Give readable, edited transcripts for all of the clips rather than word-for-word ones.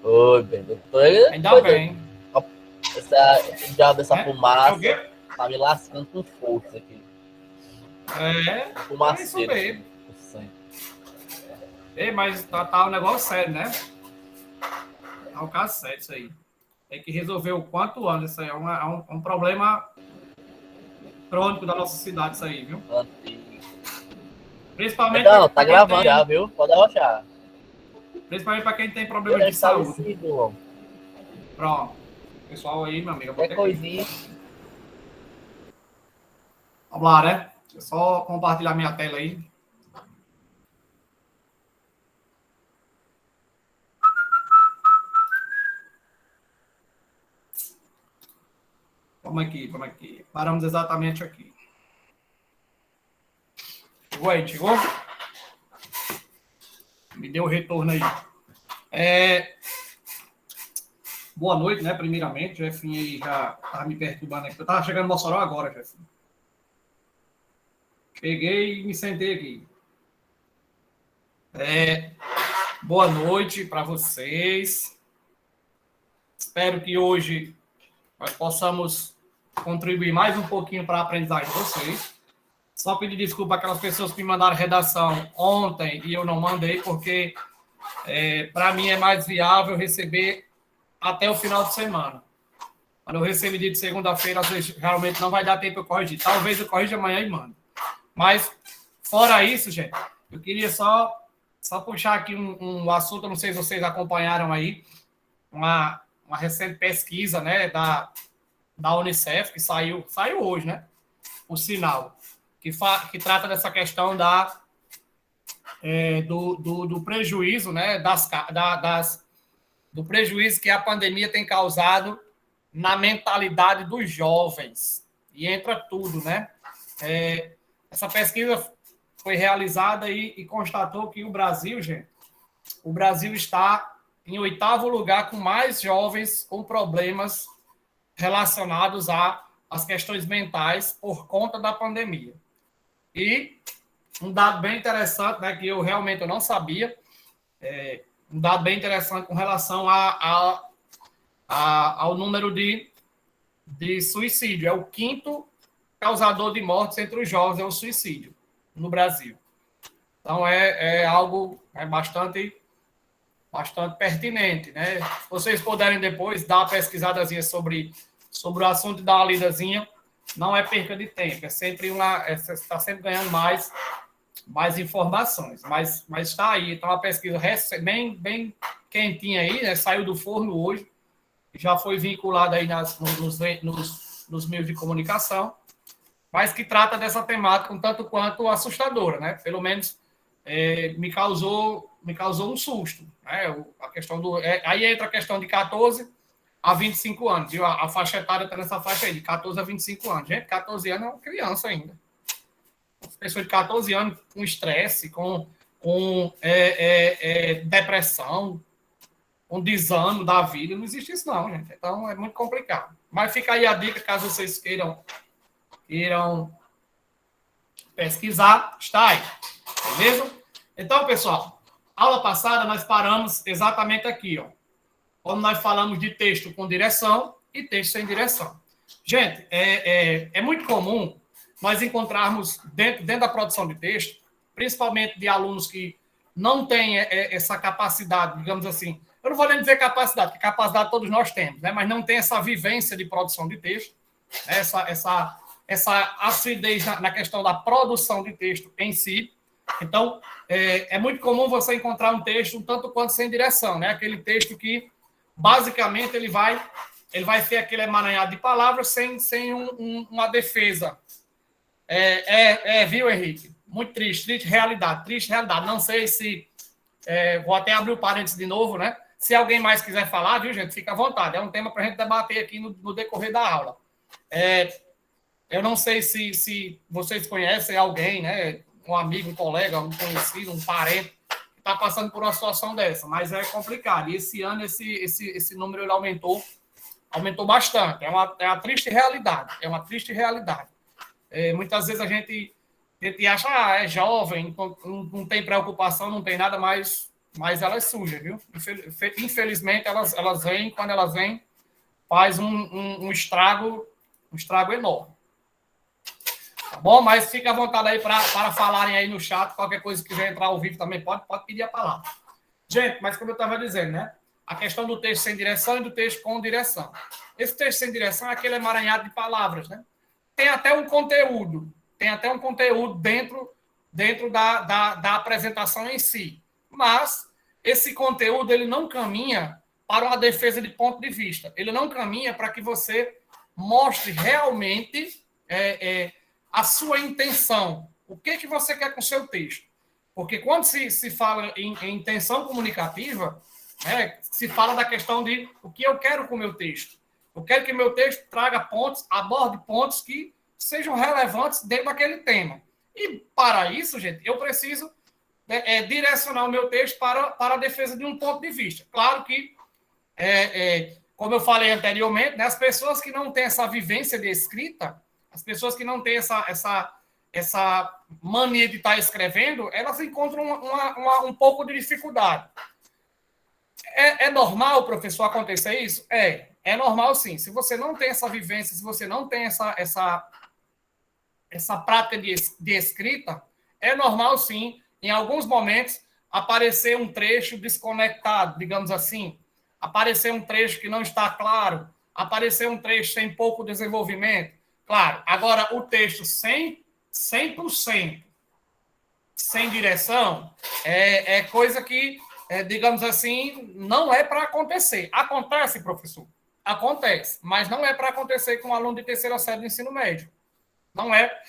Oi, bem, doutor. Ainda bem. Esse diabo dessa Né? É o fumaça quê? tá me lascando com força aqui. É isso Fumaceiro aqui mesmo. no sangue. Ei, mas tá um negócio sério, né? Tá um caso sério isso aí. Tem que resolver o quanto antes. Isso aí é um problema crônico da nossa cidade, isso aí, viu? Principalmente Então, tá para quem gravando já, tem. viu? Pode arrochar. Principalmente para quem tem Eu problemas já de saúde. estabelecido, homem. Pronto. Pessoal aí, meu amigo, eu vou Qualquer ter que. coisinha. Vamos lá, né? Deixa eu só compartilhar minha tela aí. Vamos aqui, vamos aqui. Paramos exatamente aqui. Chegou aí, chegou? Me deu o retorno aí. Boa noite, né? Primeiramente, Jefinho aí já tá me perturbando aqui. Eu tava chegando no Mossoró agora, Jefinho. Peguei e me sentei aqui. Boa noite para vocês. Espero que hoje nós possamos contribuir mais um pouquinho para a aprendizagem de vocês. Só pedir desculpa àquelas pessoas que me mandaram redação ontem e eu não mandei, porque para mim é mais viável receber até o final de semana. Quando eu receber de segunda-feira, às vezes realmente não vai dar tempo eu corrigir. Talvez eu corrija amanhã e mando. Mas, fora isso, gente, eu queria só puxar aqui um assunto, não sei se vocês acompanharam aí, uma recente pesquisa, né, da Unicef, que saiu hoje, né, o sinal, que trata dessa questão do prejuízo, né, do prejuízo que a pandemia tem causado na mentalidade dos jovens. E entra tudo, né? Essa pesquisa foi realizada e constatou que o Brasil, gente, o Brasil está em 8º lugar com mais jovens com problemas relacionados às questões mentais por conta da pandemia. E um dado bem interessante, né, que eu realmente não sabia, um dado bem interessante com relação ao número de suicídio. É o 5º causador de mortes entre os jovens, é o suicídio no Brasil. Então, é algo bastante pertinente, né? Se vocês puderem depois dar uma pesquisadazinha sobre o assunto e dar uma lidazinha, não é perca de tempo, é sempre está sempre ganhando mais informações, mas está aí, então a pesquisa bem quentinha aí, né? Saiu do forno hoje, já foi vinculada aí nos meios de comunicação, mas que trata dessa temática um tanto quanto assustadora, né? Pelo menos me causou um susto, né? A questão aí entra a questão de 14 a 25 anos, viu? A faixa etária está nessa faixa aí, de 14 a 25 anos. Gente, 14 anos é uma criança ainda. Pessoa de 14 anos com estresse, com depressão, com desânimo da vida, não existe isso não, gente. Então é muito complicado. Mas fica aí a dica, caso vocês queiram pesquisar, está aí. Beleza? Então, pessoal, aula passada nós paramos exatamente aqui, ó. Quando nós falamos de texto com direção e texto sem direção. Gente, é muito comum nós encontrarmos dentro da produção de texto, principalmente de alunos que não têm essa capacidade, digamos assim, eu não vou nem dizer capacidade, porque capacidade todos nós temos, né? Mas não tem essa vivência de produção de texto, essa acidez na questão da produção de texto em si. Então, é muito comum você encontrar um texto um tanto quanto sem direção, né? Aquele texto que, basicamente, ele vai ser aquele emaranhado de palavras sem uma defesa. Viu, Henrique? Muito triste realidade. Não sei se... vou até abrir o parênteses de novo, né? Se alguém mais quiser falar, viu, gente? Fica à vontade. É um tema para a gente debater aqui no decorrer da aula. Eu não sei se vocês conhecem alguém, né? Um amigo, um colega, um conhecido, um parente, que está passando por uma situação dessa, mas é complicado. E esse ano esse número ele aumentou bastante. É uma triste realidade. Muitas vezes a gente acha, é jovem, não tem preocupação, não tem nada, mas mas elas surgem, viu? Infelizmente, elas vêm, quando elas vêm, faz um estrago enorme. Tá bom? Mas fica à vontade aí para falarem aí no chat, qualquer coisa que quiser entrar ao vivo também pode pedir a palavra. Gente, mas como eu estava dizendo, né? A questão do texto sem direção e do texto com direção. Esse texto sem direção é aquele emaranhado de palavras, né? Tem até um conteúdo dentro da apresentação em si. Mas esse conteúdo ele não caminha para uma defesa de ponto de vista. Ele não caminha para que você mostre realmente a sua intenção. O que você quer com o seu texto? Porque quando se fala em intenção comunicativa, se fala da questão de o que eu quero com o meu texto. Eu quero que meu texto traga pontos, aborde pontos que sejam relevantes dentro daquele tema. E, para isso, gente, eu preciso direcionar o meu texto para a defesa de um ponto de vista. Claro que, como eu falei anteriormente, né, as pessoas que não têm essa vivência de escrita, as pessoas que não têm essa mania de estar escrevendo, elas encontram um pouco de dificuldade. É normal, professor, acontecer isso? É normal, sim. Se você não tem essa vivência, se você não tem essa prática de escrita, é normal, sim, em alguns momentos, aparecer um trecho desconectado, digamos assim, aparecer um trecho que não está claro, aparecer um trecho sem pouco desenvolvimento. Claro, agora o texto 100% sem direção é coisa que, digamos assim, não é para acontecer. Acontece, professor? Acontece, mas não é para acontecer com um aluno de terceira série do ensino médio. Não é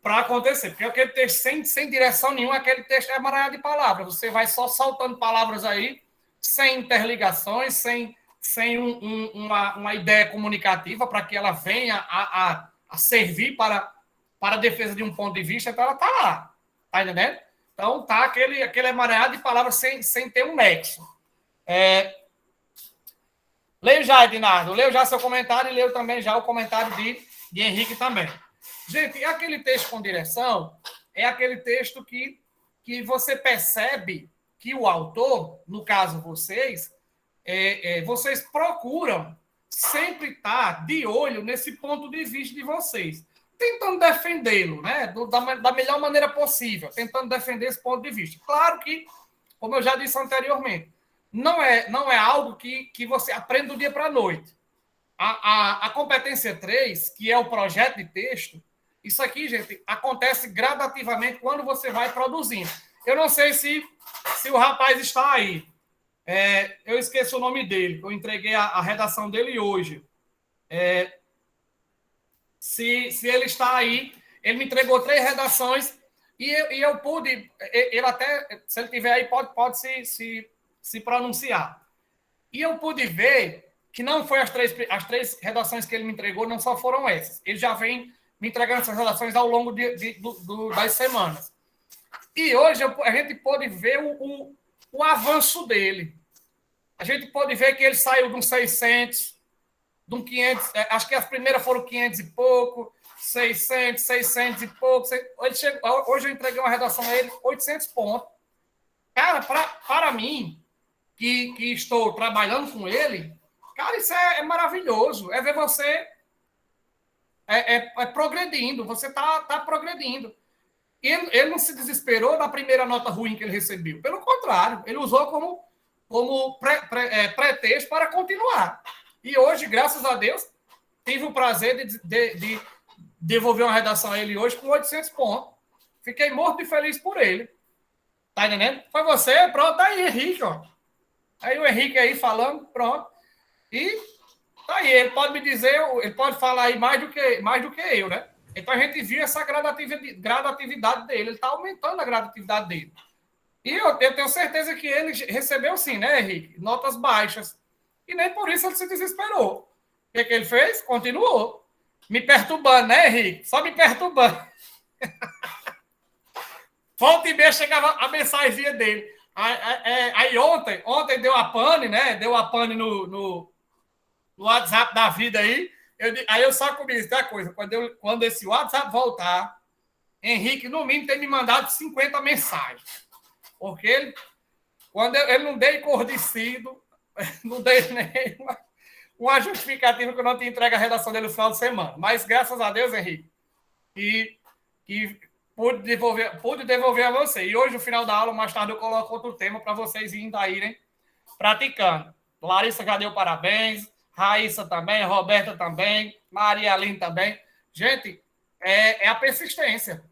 para acontecer, porque aquele texto sem direção nenhuma, aquele texto é emaranhado de palavras. Você vai só saltando palavras aí, sem interligações, sem uma ideia comunicativa para que ela venha a servir para a defesa de um ponto de vista, então ela está lá. Está entendendo? Então está aquele emaranhado de palavras sem ter um nexo. Leio já, Ednardo. Leio já seu comentário e leio também já o comentário de Henrique também. Gente, aquele texto com direção é aquele texto que você percebe que o autor, no caso vocês, vocês procuram sempre estar de olho nesse ponto de vista de vocês, tentando defendê-lo, né, da melhor maneira possível, tentando defender esse ponto de vista. Claro que, como eu já disse anteriormente, não é algo que você aprende do dia para a noite. A competência 3, que é o projeto de texto, isso aqui, gente, acontece gradativamente quando você vai produzindo. Eu não sei se o rapaz está aí. Eu esqueci o nome dele, eu entreguei a redação dele hoje. Se ele está aí, ele me entregou 3 redações e eu pude, ele até, se ele estiver aí, pode se pronunciar. E eu pude ver que não foi as 3 redações que ele me entregou, não só foram essas. Ele já vem me entregando essas redações ao longo das semanas. E hoje a gente pôde ver o avanço dele. A gente pôde ver que ele saiu de um 600, de um 500, acho que as primeiras foram 500 e pouco, 600 e pouco. Hoje eu entreguei uma redação a ele, 800 pontos. Cara, para mim, que estou trabalhando com ele, cara, isso é maravilhoso. É ver você progredindo, você está progredindo. Ele não se desesperou na primeira nota ruim que ele recebeu. Pelo contrário, ele usou como pretexto para continuar. E hoje, graças a Deus, tive o prazer de devolver uma redação a ele hoje com 800 pontos. Fiquei morto e feliz por ele. Tá entendendo? Foi você, pronto, tá aí, Henrique, ó. Aí o Henrique aí falando, pronto. E tá aí, ele pode me dizer, ele pode falar aí mais do que eu, né? Então a gente viu essa gradatividade dele, ele está aumentando a gradatividade dele. E eu tenho certeza que ele recebeu sim, né, Henrique? Notas baixas. E nem por isso ele se desesperou. O que ele fez? Continuou. Me perturbando, né, Henrique? Só me perturbando. Volta e meia chegava a mensagem dele. Aí ontem deu a pane, né? Deu a pane no WhatsApp da vida aí. Aí eu só comi isso, coisa. Quando esse WhatsApp voltar, Henrique, no mínimo, tem me mandado 50 mensagens. Porque Quando eu não dei encordecido, não dei nem uma justificativa que eu não tinha entregue a redação dele no final de semana. Mas graças a Deus, Henrique, que pude devolver a você. E hoje, no final da aula, mais tarde, eu coloco outro tema para vocês ainda irem praticando. Larissa já deu parabéns, Raíssa também, Roberta também, Maria Aline também. Gente, é a persistência.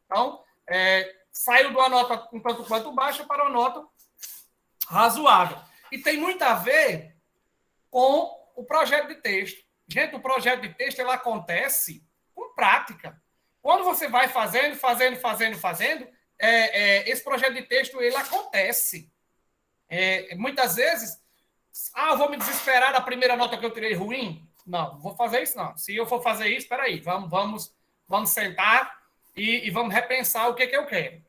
Então, saiu de uma nota um tanto quanto baixa para uma nota razoável. E tem muito a ver com o projeto de texto. Gente, o projeto de texto ele acontece com prática. Quando você vai fazendo, esse projeto de texto ele acontece. Muitas vezes, eu vou me desesperar da primeira nota que eu tirei ruim? Não, vou fazer isso não. Se eu for fazer isso, espera aí, vamos sentar e vamos repensar o que eu quero.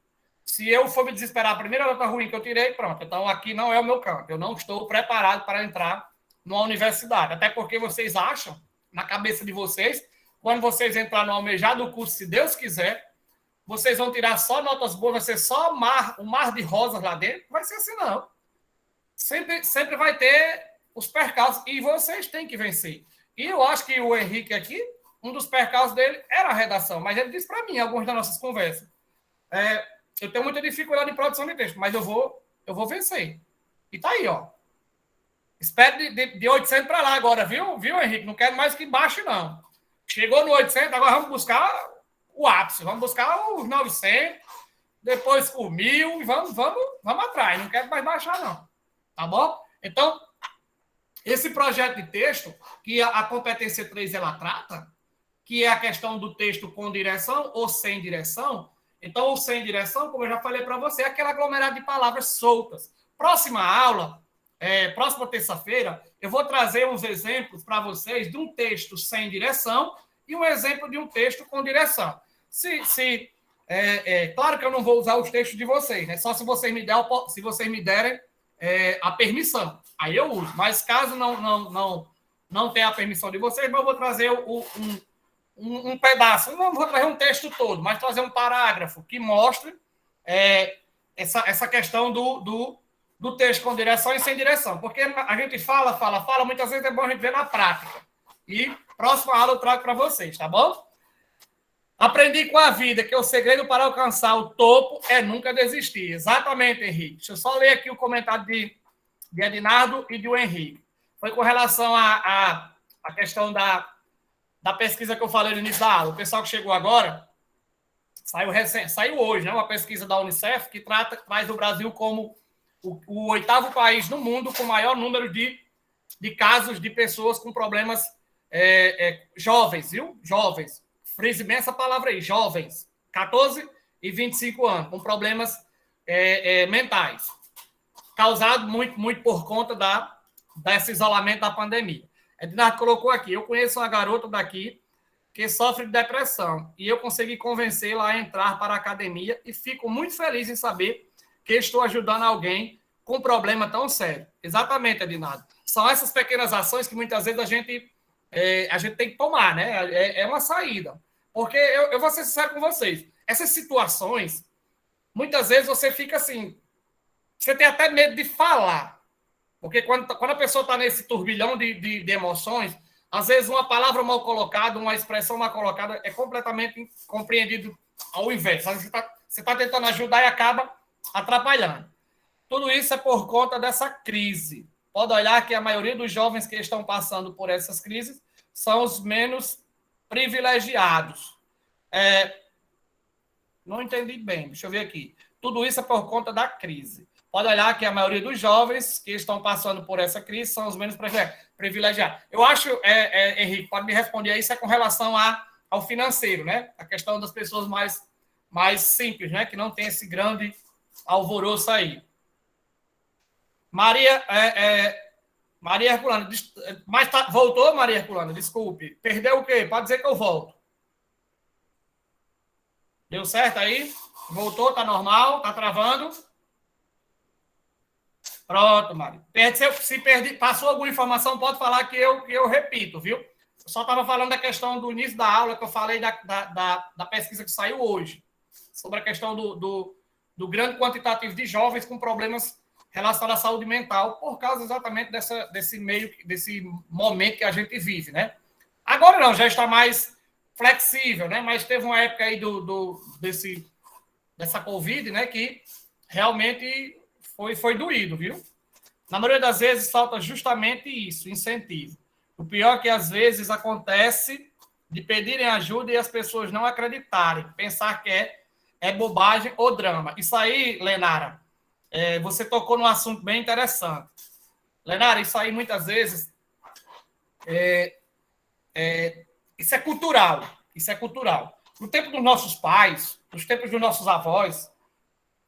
Se eu for me desesperar a primeira nota ruim que eu tirei, pronto. Então, aqui não é o meu campo. Eu não estou preparado para entrar numa universidade. Até porque vocês acham, na cabeça de vocês, quando vocês entrarem no almejado curso, se Deus quiser, vocês vão tirar só notas boas, vai ser só um mar de rosas lá dentro. Vai ser assim, não. Sempre vai ter os percalços e vocês têm que vencer. E eu acho que o Henrique aqui, um dos percalços dele era a redação, mas ele disse para mim, em algumas das nossas conversas, eu tenho muita dificuldade em produção de texto, mas eu vou vencer. E tá aí, ó. Espero de 800 para lá agora, viu, Henrique? Não quero mais que baixe, não. Chegou no 800, agora vamos buscar o ápice, vamos buscar os 900, depois o 1000 e vamos atrás. Não quero mais baixar, não. Tá bom? Então, esse projeto de texto, que a competência 3 ela trata, que é a questão do texto com direção ou sem direção. Então, o sem direção, como eu já falei para você, é aquele aglomerado de palavras soltas. Próxima aula, próxima terça-feira, eu vou trazer uns exemplos para vocês de um texto sem direção e um exemplo de um texto com direção. Claro que eu não vou usar os textos de vocês, né? Só se vocês me derem a permissão. Aí eu uso. Mas caso não tenha a permissão de vocês, eu vou trazer um pedaço. Não vou trazer um texto todo, mas trazer um parágrafo que mostre essa questão do texto com direção e sem direção. Porque a gente fala, muitas vezes é bom a gente ver na prática. E próxima aula eu trago para vocês, tá bom? Aprendi com a vida que o segredo para alcançar o topo é nunca desistir. Exatamente, Henrique. Deixa eu só ler aqui o comentário de Ednardo e do Henrique. Foi com relação à questão da pesquisa que eu falei no início da aula. O pessoal que chegou agora, saiu hoje, né? Uma pesquisa da Unicef que traz o Brasil como o 8º país no mundo com maior número de casos de pessoas com problemas jovens, viu? Jovens. Frise bem essa palavra aí, jovens, 14 e 25 anos, com problemas mentais, causado muito por conta desse isolamento da pandemia. Ednardo colocou aqui, eu conheço uma garota daqui que sofre de depressão e eu consegui convencê-la a entrar para a academia e fico muito feliz em saber que estou ajudando alguém com um problema tão sério. Exatamente, Ednardo. São essas pequenas ações que muitas vezes a gente tem que tomar, né? É uma saída. Porque eu vou ser sincero com vocês. Essas situações, muitas vezes você fica assim, você tem até medo de falar. Porque quando a pessoa está nesse turbilhão de emoções, às vezes uma palavra mal colocada, uma expressão mal colocada é completamente compreendido ao inverso. Você está tentando ajudar e acaba atrapalhando. Tudo isso é por conta dessa crise. Pode olhar que a maioria dos jovens que estão passando por essas crises são os menos privilegiados. Não entendi bem, deixa eu ver aqui. Tudo isso é por conta da crise. Pode olhar que a maioria dos jovens que estão passando por essa crise são os menos privilegiados. Eu acho, Henrique, pode me responder aí, isso é com relação ao financeiro, né? A questão das pessoas mais simples, né? Que não tem esse grande alvoroço aí. Maria Herculana, mas voltou, Maria Herculana? Desculpe. Perdeu o quê? Pode dizer que eu volto. Deu certo aí? Voltou, tá normal? Tá travando? Pronto, Maria. Se passou alguma informação, pode falar que eu repito, viu? Eu só estava falando da questão do início da aula, que eu falei da pesquisa que saiu hoje, sobre a questão do grande quantitativo de jovens com problemas relacionado à saúde mental, por causa exatamente desse momento que a gente vive, né? Agora não, já está mais flexível, né? Mas teve uma época aí dessa Covid, né? Que realmente foi doído, viu? Na maioria das vezes falta justamente isso, incentivo. O pior é que às vezes acontece de pedirem ajuda e as pessoas não acreditarem, pensar que é bobagem ou drama. Isso aí, Lenara, você tocou num assunto bem interessante. Lenara, isso aí muitas vezes isso é cultural. Isso é cultural. No tempo dos nossos pais, nos tempos dos nossos avós,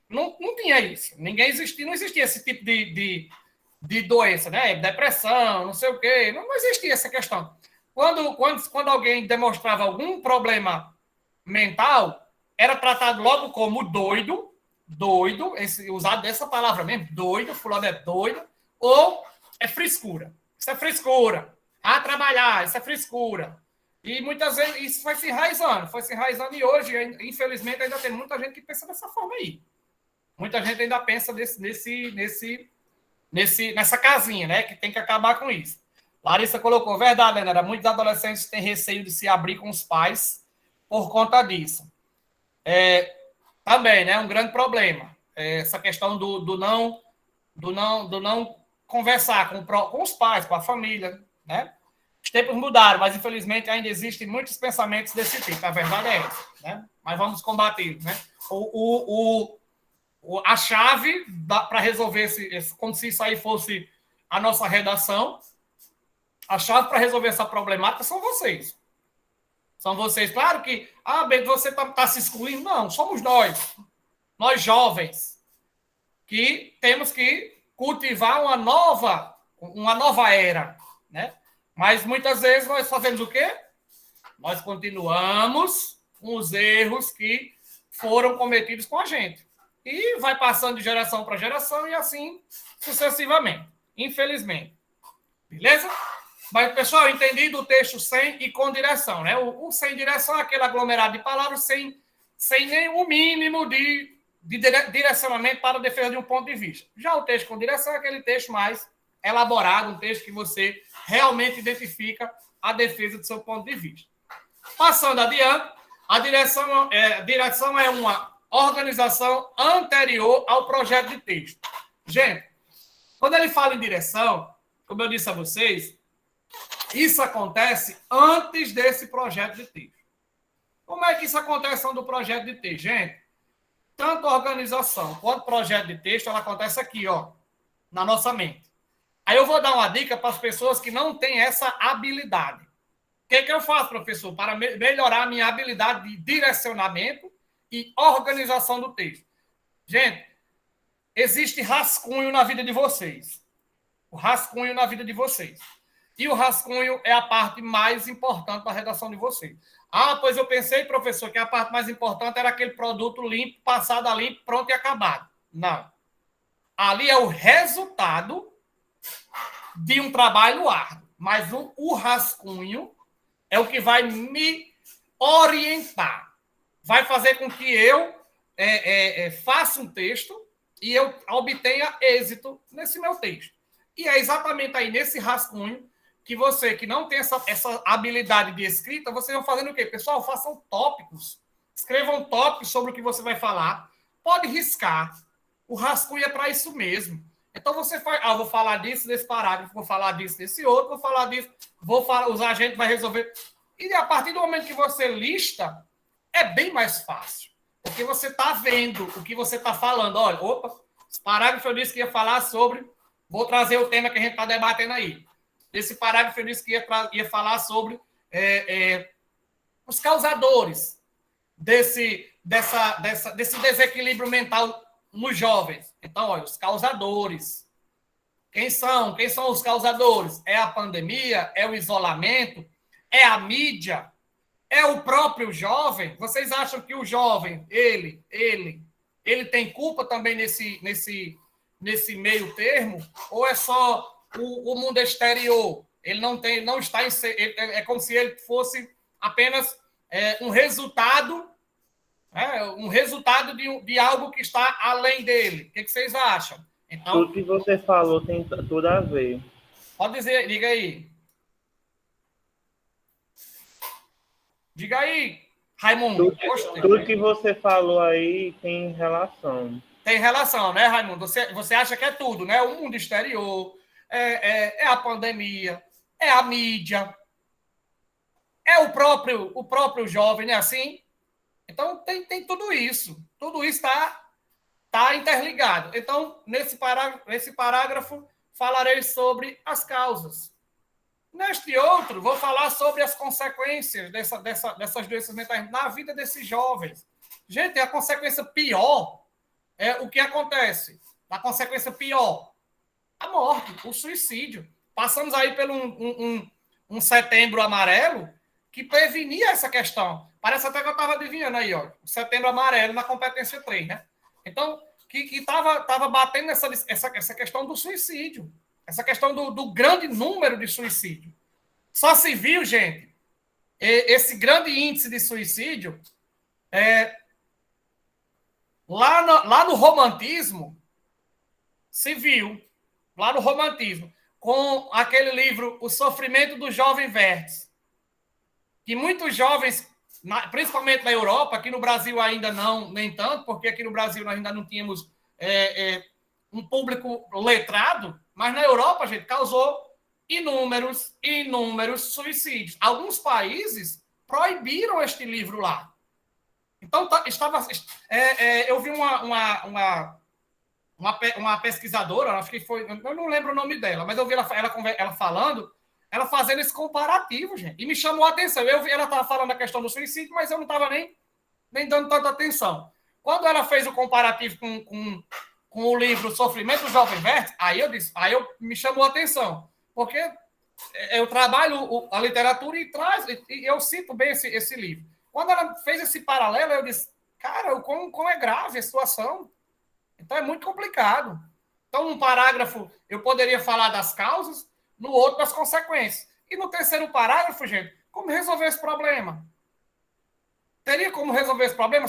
não tinha isso. Não existia esse tipo de doença, né? Depressão, não sei o quê. Não existia essa questão. Quando alguém demonstrava algum problema mental, era tratado logo como doido, usado dessa palavra mesmo, doido, fulano é doido, ou é frescura. Isso é frescura. Ah, trabalhar, isso é frescura. E muitas vezes isso foi se enraizando, e hoje, infelizmente, ainda tem muita gente que pensa dessa forma aí. Muita gente ainda pensa nessa casinha, né? Que tem que acabar com isso. Larissa colocou, verdade, Leonara, muitos adolescentes têm receio de se abrir com os pais por conta disso. Também, né? Um grande problema. Essa questão do não conversar com os pais, com a família, né? Os tempos mudaram, mas infelizmente ainda existem muitos pensamentos desse tipo. A verdade é essa, né? Mas vamos combater, né? A chave para resolver como se isso aí fosse a nossa redação, a chave para resolver essa problemática são vocês. São vocês. Claro que, Bento, você está se excluindo. Não, somos nós jovens, que temos que cultivar uma nova era, né? Mas muitas vezes nós fazemos o quê? Nós continuamos com os erros que foram cometidos com a gente. E vai passando de geração para geração e assim sucessivamente. Infelizmente. Beleza? Mas, pessoal, eu entendi do texto sem e com direção, né? O sem direção é aquele aglomerado de palavras sem nenhum mínimo de direcionamento para a defesa de um ponto de vista. Já o texto com direção é aquele texto mais elaborado, um texto que você realmente identifica a defesa do seu ponto de vista. Passando adiante, a direção é uma organização anterior ao projeto de texto. Gente, quando ele fala em direção, como eu disse a vocês, isso acontece antes desse projeto de texto. Como é que isso acontece antes do projeto de texto? Gente, tanto a organização quanto projeto de texto, ela acontece aqui, ó, na nossa mente. Aí eu vou dar uma dica para as pessoas que não têm essa habilidade. O que eu faço, professor, para melhorar a minha habilidade de direcionamento e organização do texto? Gente, existe rascunho na vida de vocês. O rascunho na vida de vocês. E o rascunho é a parte mais importante da redação de vocês. Pois eu pensei, professor, que a parte mais importante era aquele produto limpo, passado a limpo, pronto e acabado. Não. Ali é o resultado de um trabalho árduo. Mas o rascunho é o que vai me orientar. Vai fazer com que eu faça um texto e eu obtenha êxito nesse meu texto. E é exatamente aí, nesse rascunho, que você que não tem essa habilidade de escrita, vocês vão fazendo o quê? Pessoal, façam tópicos. Escrevam tópicos sobre o que você vai falar. Pode riscar. O rascunho é para isso mesmo. Então você faz, vou falar disso desse parágrafo, vou falar disso desse outro, vou falar disso, os agentes vai resolver. E a partir do momento que você lista, é bem mais fácil. Porque você está vendo o que você está falando. Olha, esse parágrafo eu disse que ia falar sobre, vou trazer o tema que a gente está debatendo aí. Esse parágrafo eu disse que ia falar sobre os causadores desse desequilíbrio mental nos jovens. Então, olha, os causadores. Quem são os causadores? É a pandemia? É o isolamento? É a mídia? É o próprio jovem? Vocês acham que o jovem, ele tem culpa também nesse meio termo? Ou é só o mundo exterior? Ele não está é como se ele fosse apenas um resultado de algo que está além dele. O que vocês acham? Então, Tudo que você falou tem tudo a ver. pode dizer, diga aí. Diga aí, Raimundo. Tudo, Gostei. tudo que você falou aí tem relação. Tem relação, né, Raimundo? Você acha que é tudo, né? O mundo exterior, é a pandemia, é a mídia, é o próprio jovem, né? Assim? Então, tem tudo isso. Tudo isso está interligado. Então, nesse parágrafo, falarei sobre as causas. Neste outro, vou falar sobre as consequências dessas doenças mentais na vida desses jovens. Gente, a consequência pior é o que acontece. A consequência pior, a morte, o suicídio. Passamos aí por um setembro amarelo que prevenia essa questão. Parece até que eu estava adivinhando aí, ó. O setembro amarelo na competência 3, né? Então, que estava batendo essa questão do suicídio. Essa questão do grande número de suicídio. Só se viu, gente, esse grande índice de suicídio lá no romantismo, se viu, lá no romantismo, com aquele livro O Sofrimento do Jovem Vértice, que muitos jovens, principalmente na Europa, aqui no Brasil ainda não, nem tanto, porque aqui no Brasil nós ainda não tínhamos um público letrado, mas na Europa, gente, causou inúmeros suicídios. Alguns países proibiram este livro lá. Então, eu vi uma pesquisadora, acho que foi, eu não lembro o nome dela, mas eu vi ela falando, ela fazendo esse comparativo, gente, e me chamou a atenção. Ela estava falando da questão do suicídio, mas eu não estava nem dando tanta atenção. Quando ela fez o comparativo com o livro Sofrimento do Jovem Vértice, aí me chamou a atenção, porque eu trabalho a literatura e eu cito bem esse livro. Quando ela fez esse paralelo, eu disse, cara, como é grave a situação. Então é muito complicado. Então, num parágrafo, eu poderia falar das causas, no outro, das consequências. E no terceiro parágrafo, gente, como resolver esse problema? Teria como resolver esse problema?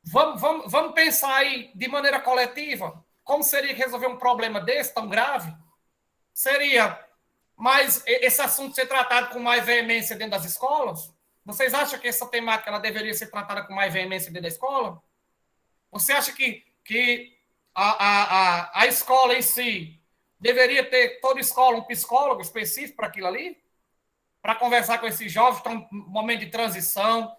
Vamos pensar aí de maneira coletiva. Como seria resolver um problema desse, tão grave? Seria mais esse assunto ser tratado com mais veemência dentro das escolas? Vocês acham que essa temática ela deveria ser tratada com mais veemência dentro da escola? Você acha que a escola em si deveria ter, toda escola, um psicólogo específico para aquilo ali? Para conversar com esses jovens, estão em momento de transição,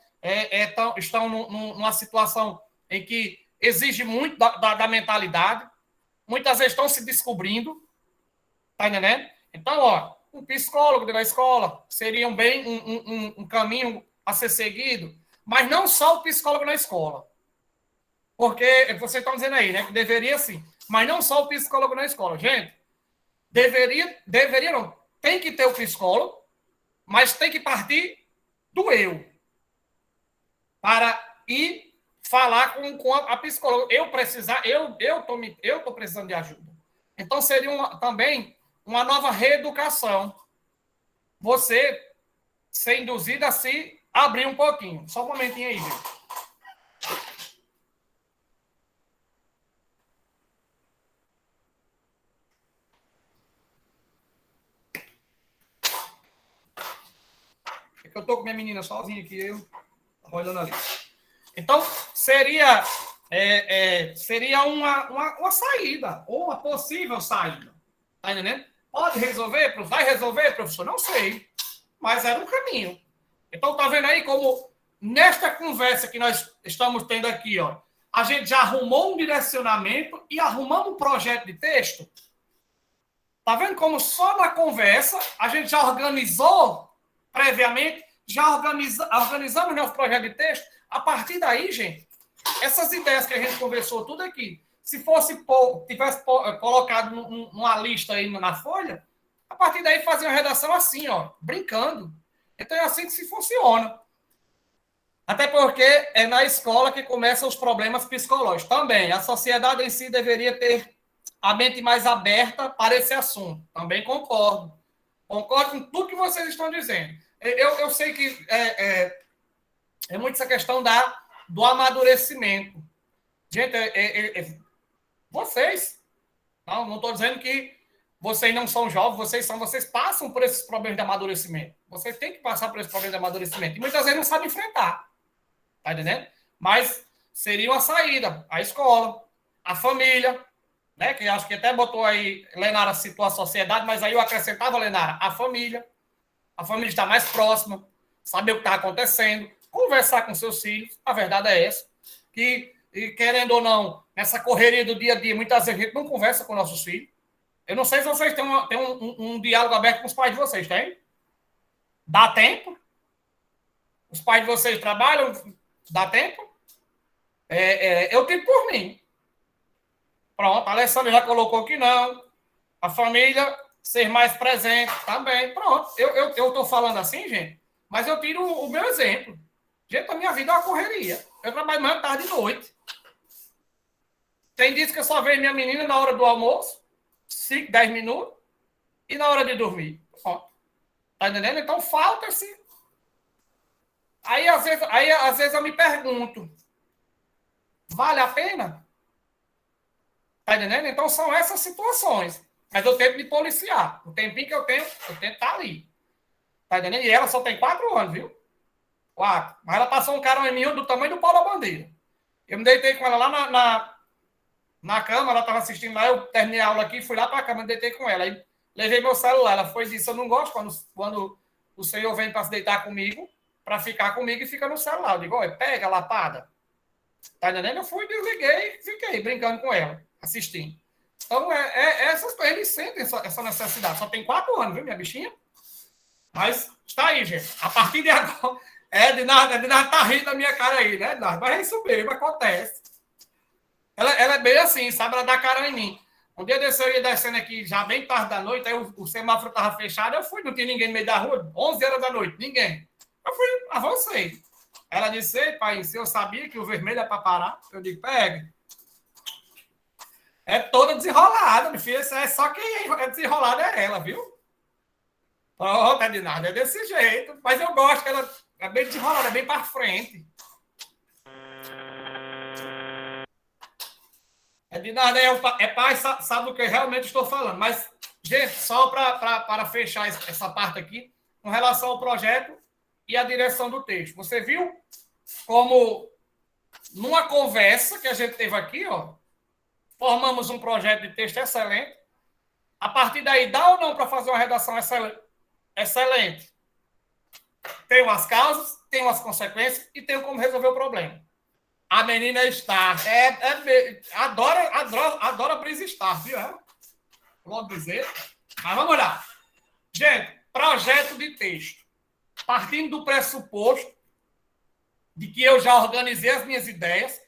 estão numa situação em que exige muito da mentalidade, muitas vezes estão se descobrindo, tá entendendo? Então, ó, um psicólogo da escola seria um caminho a ser seguido, mas não só o psicólogo na escola. Porque vocês estão dizendo aí, né, que deveria sim, mas não só o psicólogo na escola. Gente, deveria não, tem que ter o psicólogo, mas tem que partir do eu, para ir falar com a psicóloga. Eu tô precisando de ajuda. Então, seria também uma nova reeducação. Você ser induzido a se abrir um pouquinho. Só um momentinho aí, gente. É que eu tô com minha menina sozinha aqui, eu olhando ali. Então, seria uma saída, ou uma possível saída. Tá entendendo? Pode resolver? Vai resolver, professor? Não sei. Mas era um caminho. Então, tá vendo aí como, nesta conversa que nós estamos tendo aqui, ó, a gente já arrumou um direcionamento e arrumamos um projeto de texto? Tá vendo como só na conversa a gente já organizou previamente, já organizamos nosso projeto de texto? A partir daí, gente, essas ideias que a gente conversou tudo aqui, se tivesse colocado numa lista aí na folha, a partir daí fazia uma redação assim, ó, brincando. Então é assim que se funciona. Até porque é na escola que começam os problemas psicológicos. Também, a sociedade em si deveria ter a mente mais aberta para esse assunto. Também concordo. Concordo com tudo que vocês estão dizendo. Eu sei que é muito essa questão do amadurecimento. Gente, vocês Não estou dizendo que vocês não são jovens, vocês passam por esses problemas de amadurecimento. Vocês têm que passar por esse problema de amadurecimento. E muitas vezes não sabem enfrentar. Tá entendendo? Mas seria uma saída. A escola, a família, né? Que acho que até botou aí, Lenara citou a sociedade, mas aí eu acrescentava, Lenara, a família. A família está mais próxima, saber o que está acontecendo, conversar com seus filhos. A verdade é essa. Que, querendo ou não, nessa correria do dia a dia, muitas vezes a gente não conversa com nossos filhos. Eu não sei se vocês têm um diálogo aberto com os pais de vocês, tem? Dá tempo? Os pais de vocês trabalham? Dá tempo? Eu tenho por mim. Pronto, a Alessandra já colocou que não. A família ser mais presente também. Pronto, eu estou falando assim, gente, mas eu tiro o meu exemplo. Gente, a minha vida é uma correria. Eu trabalho manhã, tarde e noite. Tem dias que eu só vejo minha menina na hora do almoço, 5, 10 minutos, e na hora de dormir. Pronto. Tá entendendo? Então falta esse. Aí às vezes eu me pergunto, vale a pena? Tá entendendo? Então são essas situações. Mas eu tento me policiar. O tempinho que eu tento estar ali. Tá entendendo? E ela só tem 4 anos, viu? 4. Mas ela passou um cara em mim do tamanho do pau da bandeira. Eu me deitei com ela lá na cama, ela estava assistindo lá, eu terminei a aula aqui, fui lá para a cama, me deitei com ela. Aí levei meu celular. Ela foi e disse, eu não gosto quando o senhor vem para se deitar comigo, para ficar comigo e fica no celular. Eu digo, olha, pega a lapada. Tá entendendo? Eu fui, desliguei e fiquei brincando com ela, assistindo. Então, essas coisas, eles sentem essa necessidade. Só tem 4 anos, viu, minha bichinha? Mas está aí, gente. A partir de agora, Ednardo tá rindo da minha cara aí, né, Ednardo? Mas é isso mesmo, acontece. Ela é bem assim, sabe? Ela dá cara em mim. Um dia desse eu ia descendo aqui, já bem tarde da noite, aí o semáforo estava fechado, eu fui, não tinha ninguém no meio da rua, 11 horas da noite, ninguém. Eu fui, avancei. Ela disse, ei, pai, se eu sabia que o vermelho é para parar, eu digo, pega. É toda desenrolada, meu filho. É só quem é desenrolada é ela, viu? Pronto, é de nada, é desse jeito. Mas eu gosto que ela é bem desenrolada, é bem para frente. É de nada, pai, sabe o que eu realmente estou falando. Mas, gente, só para fechar essa parte aqui, com relação ao projeto e a direção do texto. Você viu como, numa conversa que a gente teve aqui, ó, formamos um projeto de texto excelente. A partir daí, dá ou não para fazer uma redação excelente? Tem umas causas, tem umas consequências e tem como resolver o problema. A menina está. Adora Brisa Star, viu? Vou dizer. Mas vamos lá. Gente, projeto de texto. Partindo do pressuposto de que eu já organizei as minhas ideias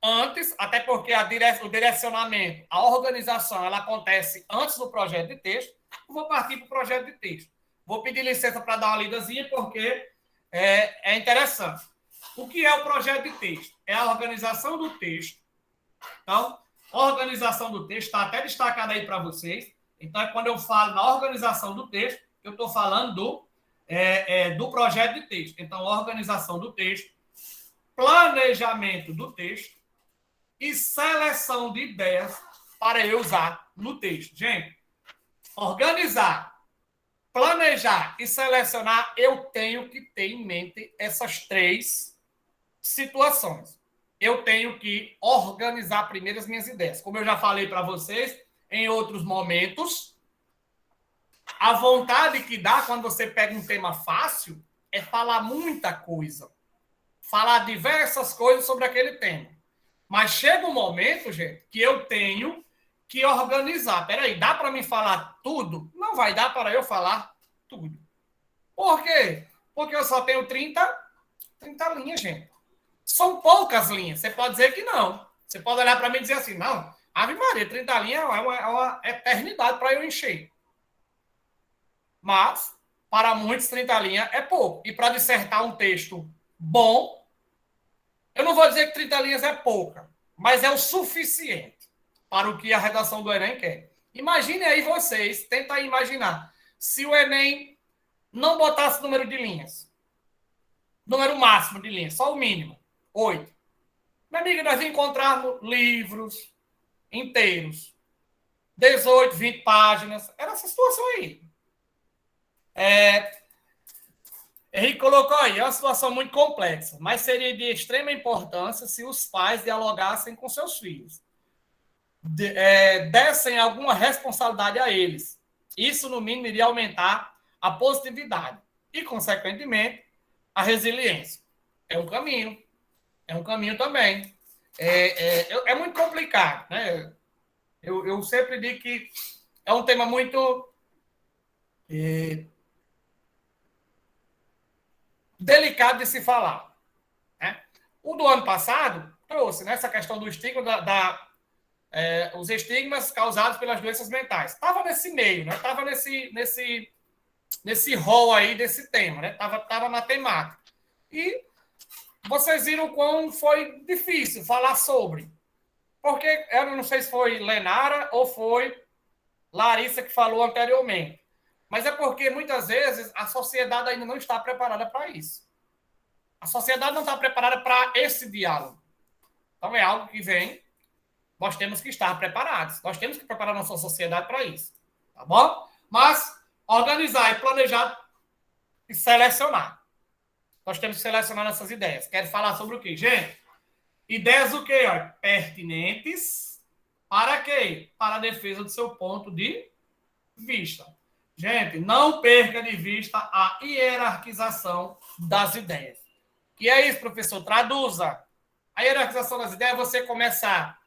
antes, até porque o direcionamento, a organização, ela acontece antes do projeto de texto. Eu vou partir para o projeto de texto. Vou pedir licença para dar uma lidazinha, porque é interessante. O que é o projeto de texto? É a organização do texto. Então, a organização do texto está até destacada aí para vocês. Então, quando eu falo na organização do texto, eu estou falando do projeto de texto. Então, organização do texto, planejamento do texto e seleção de ideias para eu usar no texto. Gente, organizar, planejar e selecionar, eu tenho que ter em mente essas 3 situações. Eu tenho que organizar primeiro as minhas ideias. Como eu já falei para vocês em outros momentos, a vontade que dá quando você pega um tema fácil é falar muita coisa. Falar diversas coisas sobre aquele tema. Mas chega um momento, gente, que eu tenho que organizar. Peraí, dá para mim falar tudo? Não vai dar para eu falar tudo. Por quê? Porque eu só tenho 30 linhas, gente. São poucas linhas. Você pode dizer que não. Você pode olhar para mim e dizer assim, não, Ave Maria, 30 linhas é uma eternidade para eu encher. Mas, para muitos, 30 linhas é pouco. E para dissertar um texto bom, eu não vou dizer que 30 linhas é pouca, mas é o suficiente para o que a redação do Enem quer. Imagine aí vocês, tenta aí imaginar, se o Enem não botasse número de linhas, número máximo de linhas, só o mínimo, 8. Minha amiga, nós encontrarmos livros inteiros 18, 20 páginas. Era essa situação aí. Henrique colocou aí, é uma situação muito complexa, mas seria de extrema importância se os pais dialogassem com seus filhos, dessem alguma responsabilidade a eles. Isso, no mínimo, iria aumentar a positividade e, consequentemente, a resiliência. É um caminho também. É muito complicado, né? Eu sempre digo que é um tema muito delicado de se falar, né? O do ano passado trouxe, né, essa questão do estigma, os estigmas causados pelas doenças mentais. Estava nesse meio, né? Estava nesse rol aí desse tema, né? Tava na temática. E vocês viram quão foi difícil falar sobre. Porque eu não sei se foi Lenara ou foi Larissa que falou anteriormente. Mas é porque, muitas vezes, a sociedade ainda não está preparada para isso. A sociedade não está preparada para esse diálogo. Então, é algo que vem, nós temos que estar preparados. Nós temos que preparar nossa sociedade para isso. Tá bom? Mas, organizar e planejar e selecionar. Nós temos que selecionar nossas ideias. Quero falar sobre o quê? Gente, ideias o quê? Pertinentes para quê? Para a defesa do seu ponto de vista. Gente, não perca de vista a hierarquização das ideias. Que é isso, professor? Traduza. A hierarquização das ideias é você começar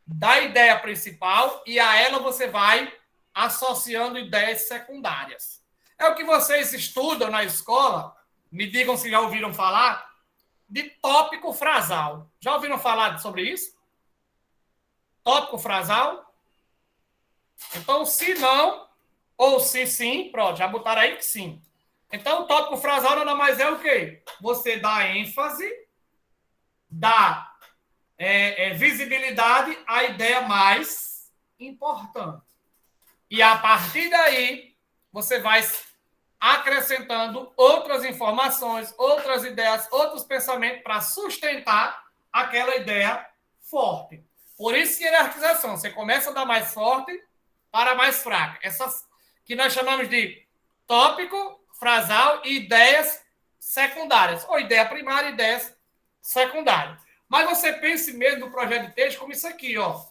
da ideia principal e a ela você vai associando ideias secundárias. É o que vocês estudam na escola, me digam se já ouviram falar, de tópico frasal. Já ouviram falar sobre isso? Tópico frasal? Então, se não, ou se sim, pronto, já botaram aí que sim. Então, o tópico frasal nada mais é o quê? Você dá ênfase, dá visibilidade à ideia mais importante. E a partir daí, você vai acrescentando outras informações, outras ideias, outros pensamentos para sustentar aquela ideia forte. Por isso, hierarquização. Você começa da mais forte para a mais fraca. Essas que nós chamamos de tópico, frasal e ideias secundárias. Ou ideia primária e ideias secundárias. Mas você pense mesmo no projeto de texto como isso aqui, ó.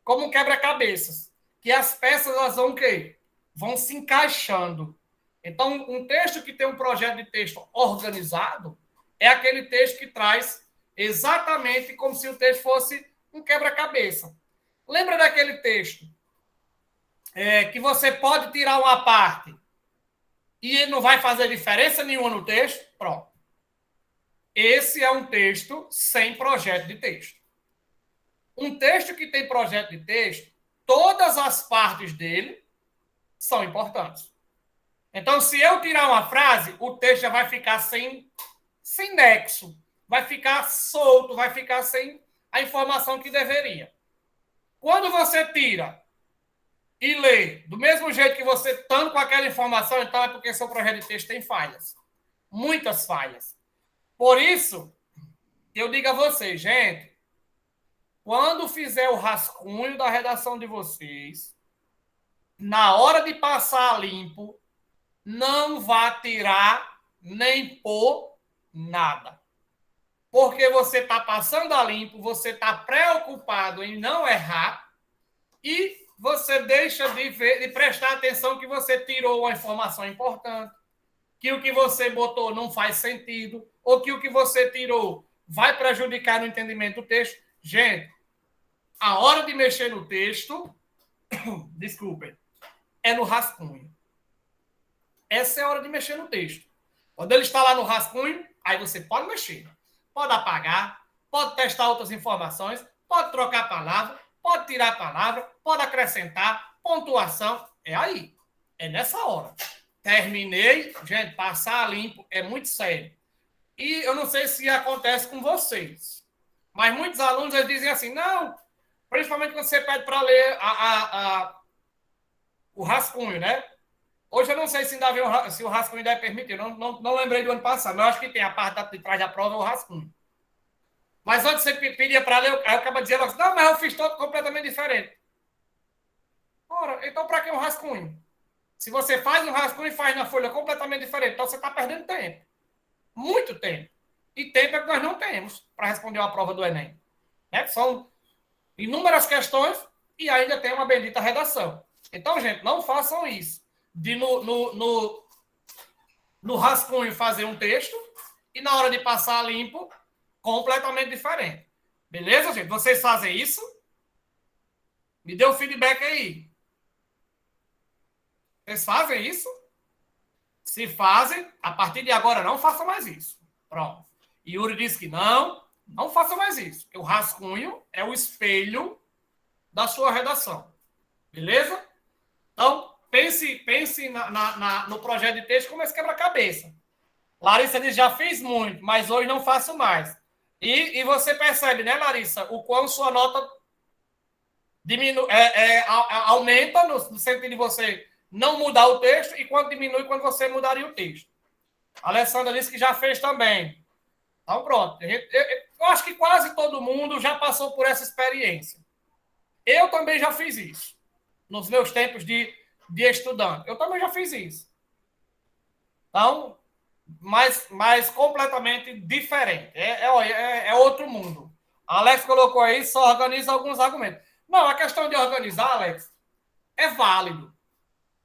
Como um quebra-cabeças. Que as peças elas vão o quê? Vão se encaixando. Então, um texto que tem um projeto de texto organizado é aquele texto que traz exatamente como se o texto fosse um quebra-cabeça. Lembra daquele texto que você pode tirar uma parte e ele não vai fazer diferença nenhuma no texto? Pronto. Esse é um texto sem projeto de texto. Um texto que tem projeto de texto, todas as partes dele são importantes. Então, se eu tirar uma frase, o texto já vai ficar sem nexo, vai ficar solto, vai ficar sem a informação que deveria. Quando você tira e lê do mesmo jeito que você está com aquela informação, então é porque seu projeto de texto tem falhas. Muitas falhas. Por isso, eu digo a vocês, gente, quando fizer o rascunho da redação de vocês, na hora de passar a limpo, não vá tirar nem pôr nada. Porque você está passando a limpo, você está preocupado em não errar e você deixa de prestar atenção que você tirou uma informação importante, que o que você botou não faz sentido, ou que o que você tirou vai prejudicar no entendimento do texto. Gente, a hora de mexer no texto, desculpem, é no rascunho. Essa é a hora de mexer no texto. Quando ele está lá no rascunho, aí você pode mexer. Pode apagar, pode testar outras informações, pode trocar a palavra, pode tirar a palavra, pode acrescentar, pontuação. É aí. É nessa hora. Terminei. Gente, passar a limpo é muito sério. E eu não sei se acontece com vocês, mas muitos alunos eles dizem assim, não, principalmente quando você pede para ler o rascunho, né? Hoje eu não sei se ainda se o rascunho ainda é permitido. Não lembrei do ano passado, mas eu acho que tem a parte de trás da prova, o rascunho. Mas antes você pedia para ler, aí eu acabo dizendo assim, não, mas eu fiz todo completamente diferente. Ora, então para que um rascunho? Se você faz um rascunho e faz na folha completamente diferente, então você está perdendo tempo. Muito tempo. E tempo é que nós não temos para responder uma prova do Enem. Né? São inúmeras questões e ainda tem uma bendita redação. Então, gente, não façam isso. De no rascunho fazer um texto e na hora de passar limpo, completamente diferente. Beleza, gente? Vocês fazem isso? Me dê um feedback aí. Vocês fazem isso? Se fazem, a partir de agora não façam mais isso. Pronto. Yuri disse que não façam mais isso. Porque o rascunho é o espelho da sua redação. Beleza? Então, pense no projeto de texto como esse quebra-cabeça. Larissa diz, já fiz muito, mas hoje não faço mais. E você percebe, né, Larissa, o quão sua nota aumenta no sentido de você não mudar o texto e quanto diminui quando você mudaria o texto. A Alessandra disse que já fez também. Então, pronto. Eu acho que quase todo mundo já passou por essa experiência. Eu também já fiz isso. Nos meus tempos de estudante. Eu também já fiz isso. Então, mas completamente diferente. É outro mundo. A Alex colocou aí, só organiza alguns argumentos. Não, a questão de organizar, Alex, é válido.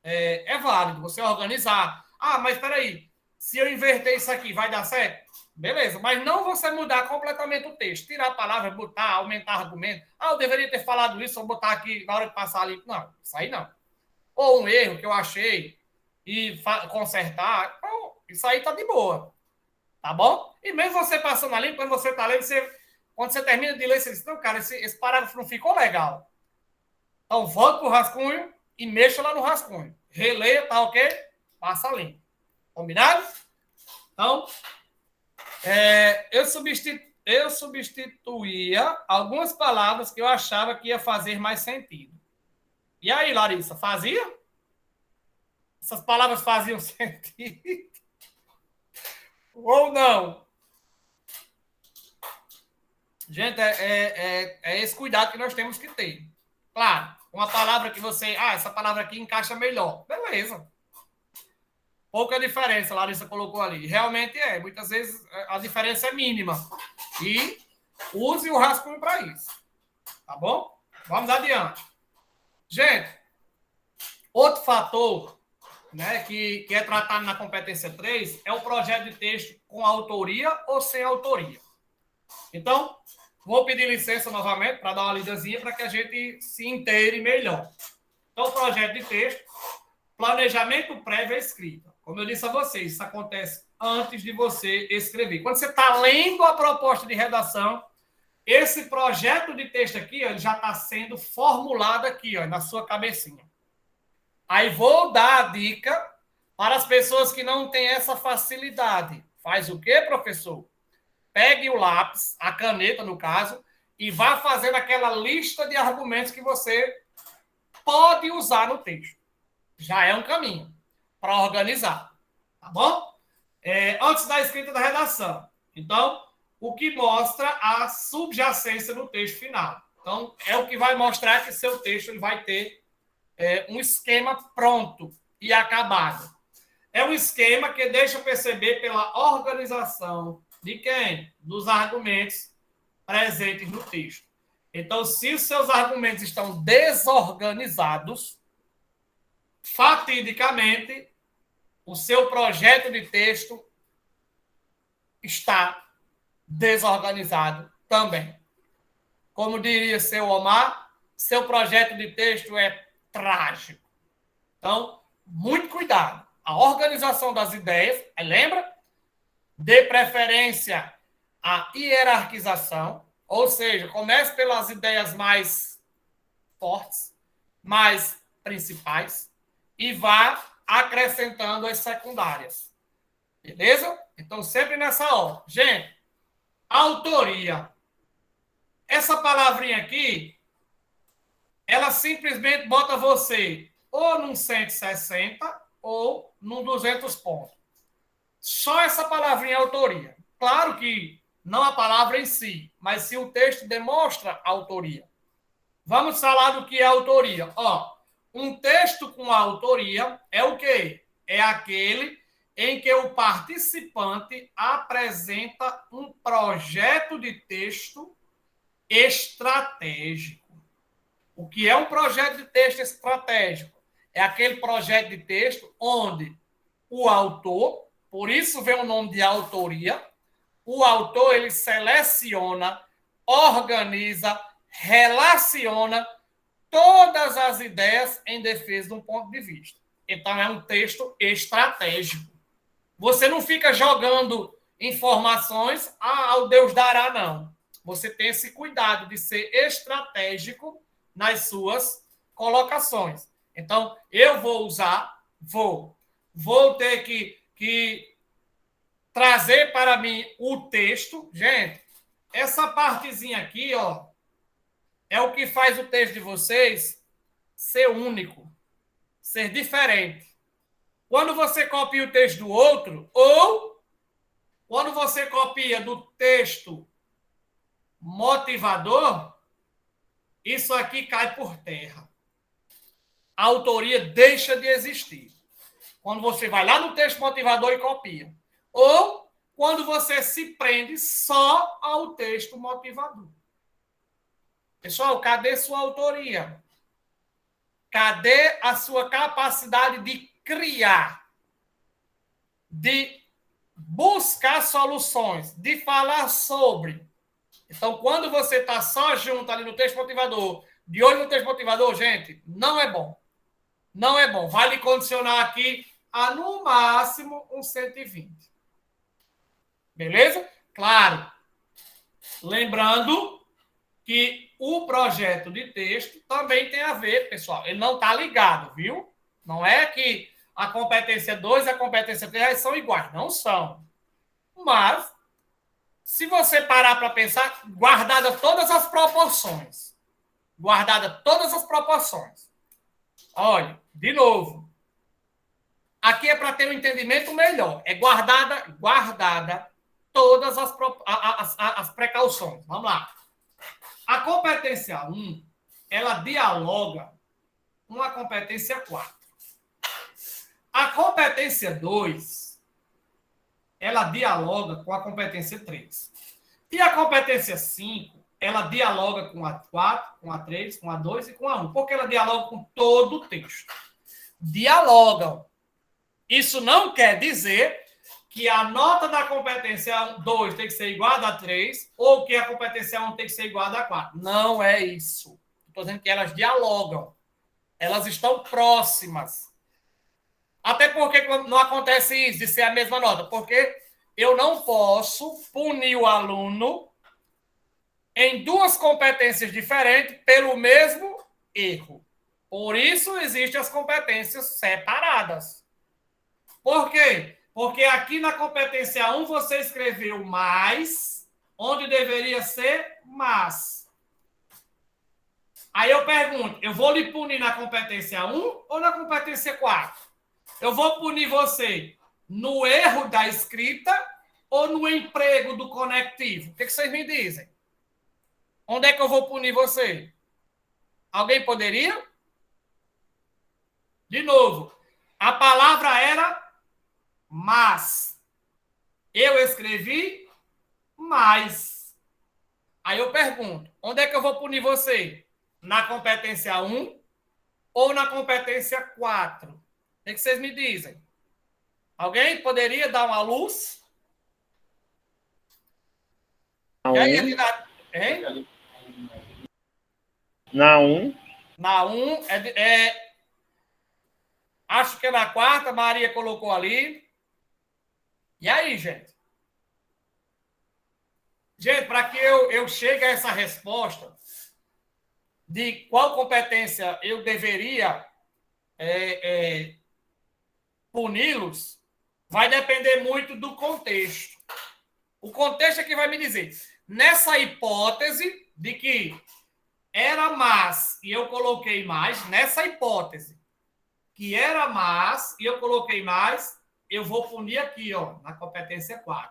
É válido você organizar. Ah, mas espera aí. Se eu inverter isso aqui, vai dar certo? Beleza, mas não você mudar completamente o texto. Tirar a palavra, botar, aumentar argumento. Ah, eu deveria ter falado isso, vou botar aqui na hora de passar ali. Não, isso aí não. Ou um erro que eu achei e consertar. Então, isso aí tá de boa. Tá bom? E mesmo você passando ali, quando você tá lendo, quando você termina de ler, você diz, não, cara, esse parágrafo não ficou legal. Então, volte pro rascunho e mexa lá no rascunho. Releia, tá ok? Passa limpo. Combinado? Então, eu substituía algumas palavras que eu achava que ia fazer mais sentido. E aí, Larissa, fazia? Essas palavras faziam sentido? Ou não? Gente, é esse cuidado que nós temos que ter. Claro, uma palavra que você... essa palavra aqui encaixa melhor. Beleza. Pouca diferença, a Larissa colocou ali. Realmente é. Muitas vezes a diferença é mínima. E use o rascunho para isso. Tá bom? Vamos adiante. Gente, outro fator, né, que é tratado na competência 3 é o projeto de texto com autoria ou sem autoria. Então, vou pedir licença novamente para dar uma lidazinha para que a gente se inteire melhor. Então, o projeto de texto, planejamento prévio à escrita. Como eu disse a vocês, isso acontece antes de você escrever. Quando você está lendo a proposta de redação, esse projeto de texto aqui, ó, ele já está sendo formulado aqui, ó, na sua cabecinha. Aí vou dar a dica para as pessoas que não têm essa facilidade. Faz o quê, professor? Pegue o lápis, a caneta, no caso, e vá fazendo aquela lista de argumentos que você pode usar no texto. Já é um caminho para organizar, tá bom? Antes da escrita da redação. Então, o que mostra a subjacência no texto final. Então, é o que vai mostrar que seu texto ele vai ter um esquema pronto e acabado. É um esquema que deixa perceber pela organização de quem? Dos argumentos presentes no texto. Então, se os seus argumentos estão desorganizados, fatidicamente, o seu projeto de texto está desorganizado também. Como diria seu Omar, seu projeto de texto é trágico. Então, muito cuidado. A organização das ideias, lembra? Dê preferência à hierarquização, ou seja, comece pelas ideias mais fortes, mais principais, e vá acrescentando as secundárias. Beleza? Então, sempre nessa ordem. Gente, autoria. Essa palavrinha aqui, ela simplesmente bota você ou num 160 ou num 200 pontos. Só essa palavrinha é autoria. Claro que não a palavra em si, mas se o texto demonstra autoria. Vamos falar do que é autoria. Um texto com autoria é o quê? É aquele em que o participante apresenta um projeto de texto estratégico. O que é um projeto de texto estratégico? É aquele projeto de texto onde o autor, por isso vem o nome de autoria, o autor ele seleciona, organiza, relaciona todas as ideias em defesa de um ponto de vista. Então, é um texto estratégico. Você não fica jogando informações ao Deus dará, não. Você tem esse cuidado de ser estratégico nas suas colocações. Então, eu vou usar, vou ter que trazer para mim o texto. Gente, essa partezinha aqui, ó, é o que faz o texto de vocês ser único, ser diferente. Quando você copia o texto do outro, ou quando você copia do texto motivador, isso aqui cai por terra. A autoria deixa de existir. Quando você vai lá no texto motivador e copia. Ou quando você se prende só ao texto motivador. Pessoal, cadê sua autoria? Cadê a sua capacidade de criar? De buscar soluções, de falar sobre. Então, quando você está só junto ali no texto motivador, de olho no texto motivador, gente, não é bom. Não é bom. Vai lhe condicionar aqui a, no máximo, um 120. Beleza? Claro. Lembrando que o projeto de texto também tem a ver, pessoal. Ele não está ligado, viu? Não é que a competência 2 e a competência 3 são iguais. Não são. Mas, se você parar para pensar, guardada todas as proporções. Guardada todas as proporções. Olha, de novo. Aqui é para ter um entendimento melhor. É guardada todas as precauções. Vamos lá. A competência 1, ela dialoga com a competência 4. A competência 2, ela dialoga com a competência 3. E a competência 5, ela dialoga com a 4, com a 3, com a 2 e com a 1. Porque ela dialoga com todo o texto. Dialogam. Isso não quer dizer que a nota da competência 2 tem que ser igual a da 3 ou que a competência 1 tem que ser igual a da 4. Não é isso. Estou dizendo que elas dialogam. Elas estão próximas. Até porque não acontece isso de ser a mesma nota. Porque eu não posso punir o aluno em duas competências diferentes pelo mesmo erro. Por isso existem as competências separadas. Por quê? Porque aqui na competência 1 você escreveu mais, onde deveria ser mas. Aí eu pergunto, eu vou lhe punir na competência 1 ou na competência 4? Eu vou punir você no erro da escrita ou no emprego do conectivo? O que vocês me dizem? Onde é que eu vou punir você? Alguém poderia? De novo, a palavra era mas. Eu escrevi mais. Aí eu pergunto, onde é que eu vou punir você? Na competência 1 ou na competência 4? O que vocês me dizem? Alguém poderia dar uma luz? E aí, hein? Na 1. Na 1, acho que é na 4, Maria colocou ali. E aí, gente? Gente, para que eu chegue a essa resposta de qual competência eu deveria puni-los, vai depender muito do contexto. O contexto é que vai me dizer. Nessa hipótese de que era mas e eu coloquei mais, nessa hipótese que era mas e eu coloquei mais, eu vou punir aqui, ó, na competência 4,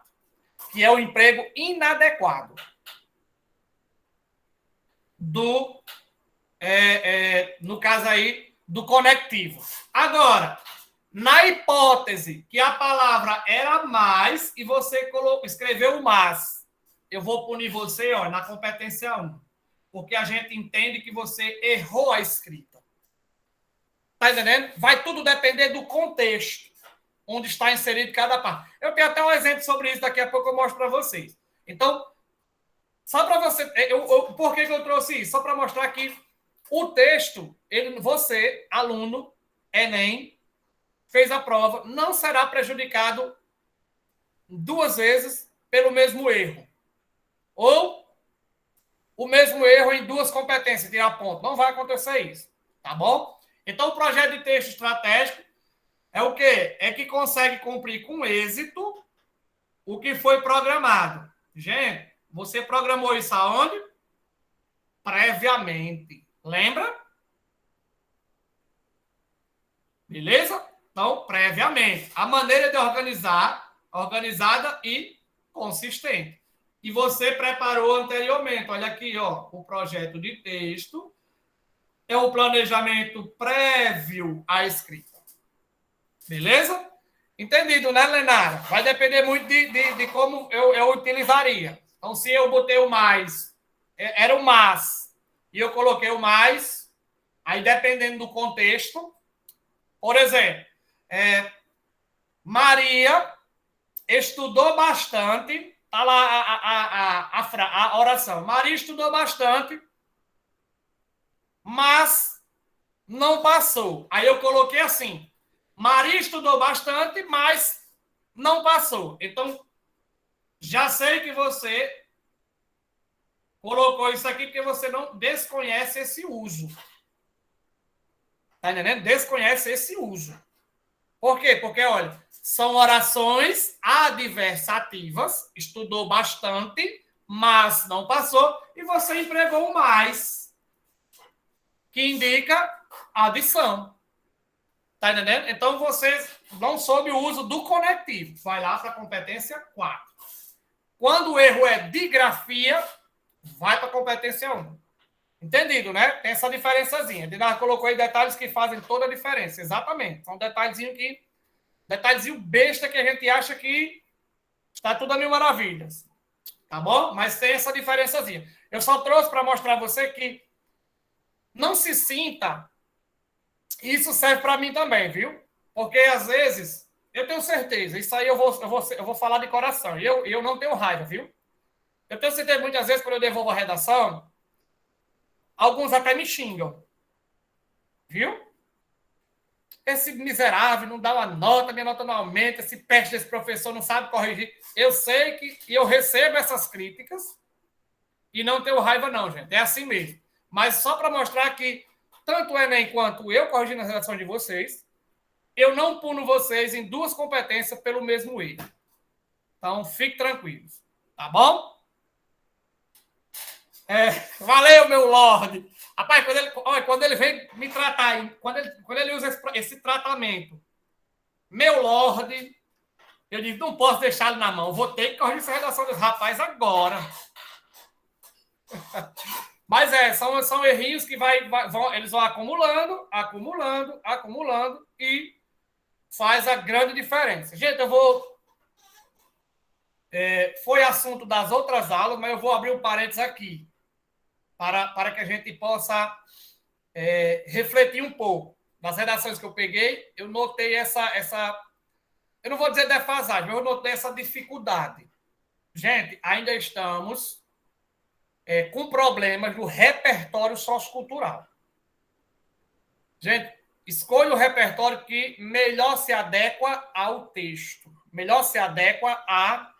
que é o emprego inadequado do, no caso aí, do conectivo. Agora, na hipótese que a palavra era mais e você escreveu mas, eu vou punir você na competência 1, porque a gente entende que você errou a escrita. Tá entendendo? Vai tudo depender do contexto onde está inserido cada parte. Eu tenho até um exemplo sobre isso, daqui a pouco eu mostro para vocês. Então, só para você... por que eu trouxe isso? Só para mostrar que o texto, você, aluno, Enem, fez a prova, não será prejudicado 2 vezes pelo mesmo erro. Ou o mesmo erro em 2 competências, tirar ponto. Não vai acontecer isso. Tá bom? Então, o projeto de texto estratégico é o quê? É que consegue cumprir com êxito o que foi programado. Gente, você programou isso aonde? Previamente. Lembra? Beleza? Então, previamente. A maneira de organizar, organizada e consistente. E você preparou anteriormente. Olha aqui, o projeto de texto é o planejamento prévio à escrita. Beleza? Entendido, né, Lenara? Vai depender muito de como eu utilizaria. Então, se eu botei o mais, era o mas, e eu coloquei o mais, aí dependendo do contexto, por exemplo, Maria estudou bastante, está lá a oração. Maria estudou bastante, mas não passou. Aí eu coloquei assim, Maria estudou bastante, mas não passou. Então, já sei que você colocou isso aqui porque você não desconhece esse uso. Tá entendendo? Desconhece esse uso. Por quê? Porque, olha, são orações adversativas, estudou bastante, mas não passou, e você empregou mais, que indica adição. Tá entendendo? Então, você não soube o uso do conectivo. Vai lá para a competência 4. Quando o erro é de grafia, vai para a competência 1. Entendido, né? Tem essa diferençazinha. Dinar colocou aí detalhes que fazem toda a diferença. Exatamente. São detalhezinho besta que a gente acha que está tudo a mil maravilhas. Tá bom? Mas tem essa diferençazinha. Eu só trouxe para mostrar a você que não se sinta. Isso serve para mim também, viu? Porque às vezes, eu tenho certeza, isso aí eu vou falar de coração. E eu não tenho raiva, viu? Eu tenho certeza muitas vezes quando eu devolvo a redação, alguns até me xingam. Viu? Esse miserável não dá uma nota, minha nota não aumenta, esse peste desse professor não sabe corrigir. Eu sei que eu recebo essas críticas e não tenho raiva não, gente. É assim mesmo. Mas só para mostrar que tanto o Enem quanto eu corrigindo a redação de vocês, eu não puno vocês em 2 competências pelo mesmo erro. Então, fique tranquilos. Tá bom? Valeu, meu Lorde. Rapaz, quando ele vem me tratar, quando ele usa esse tratamento, meu Lorde, eu digo, não posso deixar ele na mão, vou ter que corrigir essa redação dos rapazes agora. Mas são errinhos que eles vão acumulando e faz a grande diferença. Gente, eu vou... foi assunto das outras aulas, mas eu vou abrir um parênteses aqui para que a gente possa refletir um pouco. Nas redações que eu peguei, eu notei essa eu não vou dizer defasagem, mas eu notei essa dificuldade. Gente, ainda estamos com problemas no repertório sociocultural. Gente, escolha o repertório que melhor se adequa ao texto, melhor se adequa à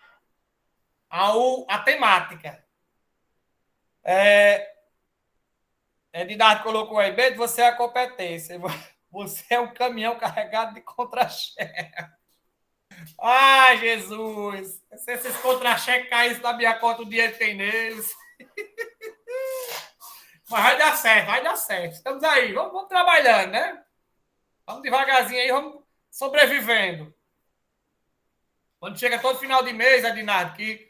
temática. Didático colocou aí, Beto, você é a competência. Você é um caminhão carregado de contra-cheque. Ai, Jesus! Se esses contra-cheques caíssem na minha conta, o dinheiro que tem neles. Mas vai dar certo. Estamos aí, vamos trabalhando, né? Vamos devagarzinho aí, vamos sobrevivendo. Quando chega todo final de mês, Adinardo, que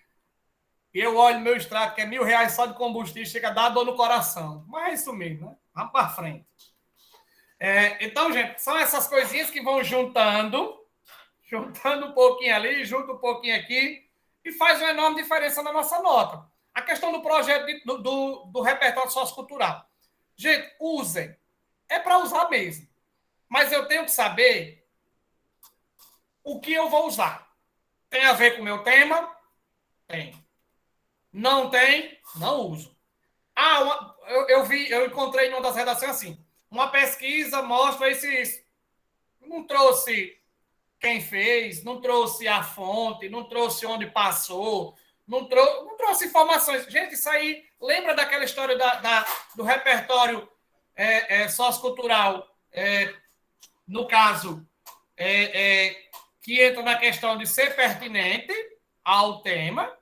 eu olho meu extrato, que é R$1.000 só de combustível, chega a dar dor no coração. Mas é isso mesmo, né? Vamos para frente. Então, gente, são essas coisinhas que vão juntando um pouquinho ali, junta um pouquinho aqui, e faz uma enorme diferença na nossa nota. A questão do projeto do repertório sociocultural. Gente, usem. É para usar mesmo. Mas eu tenho que saber o que eu vou usar. Tem a ver com o meu tema? Tem. Não tem? Não uso. Eu encontrei em uma das redações assim. Uma pesquisa mostra isso. Não trouxe quem fez, não trouxe a fonte, não trouxe onde passou, não trouxe informações. Gente, isso aí lembra daquela história do repertório sociocultural, no caso, que entra na questão de ser pertinente ao tema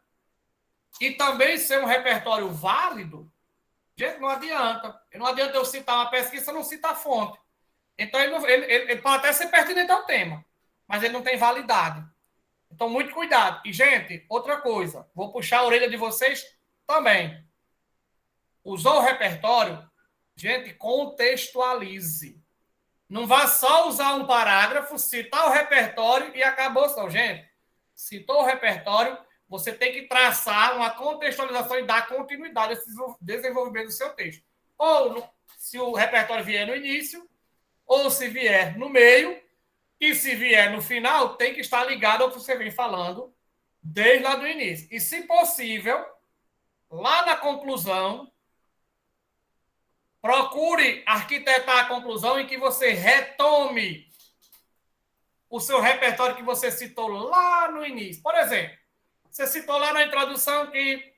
e também ser um repertório válido. Gente, não adianta. Não adianta eu citar uma pesquisa e não citar a fonte. Então, ele pode até ser pertinente ao tema, mas ele não tem validade. Então, muito cuidado. E, gente, outra coisa, vou puxar a orelha de vocês também. Usou o repertório? Gente, contextualize. Não vá só usar um parágrafo, citar o repertório e acabou. Não, gente. Citou o repertório, você tem que traçar uma contextualização e dar continuidade a esse desenvolvimento do seu texto. Ou, se o repertório vier no início, ou se vier no meio, e se vier no final, tem que estar ligado ao que você vem falando desde lá do início. E, se possível, lá na conclusão, procure arquitetar a conclusão em que você retome o seu repertório que você citou lá no início. Por exemplo, você citou lá na introdução que,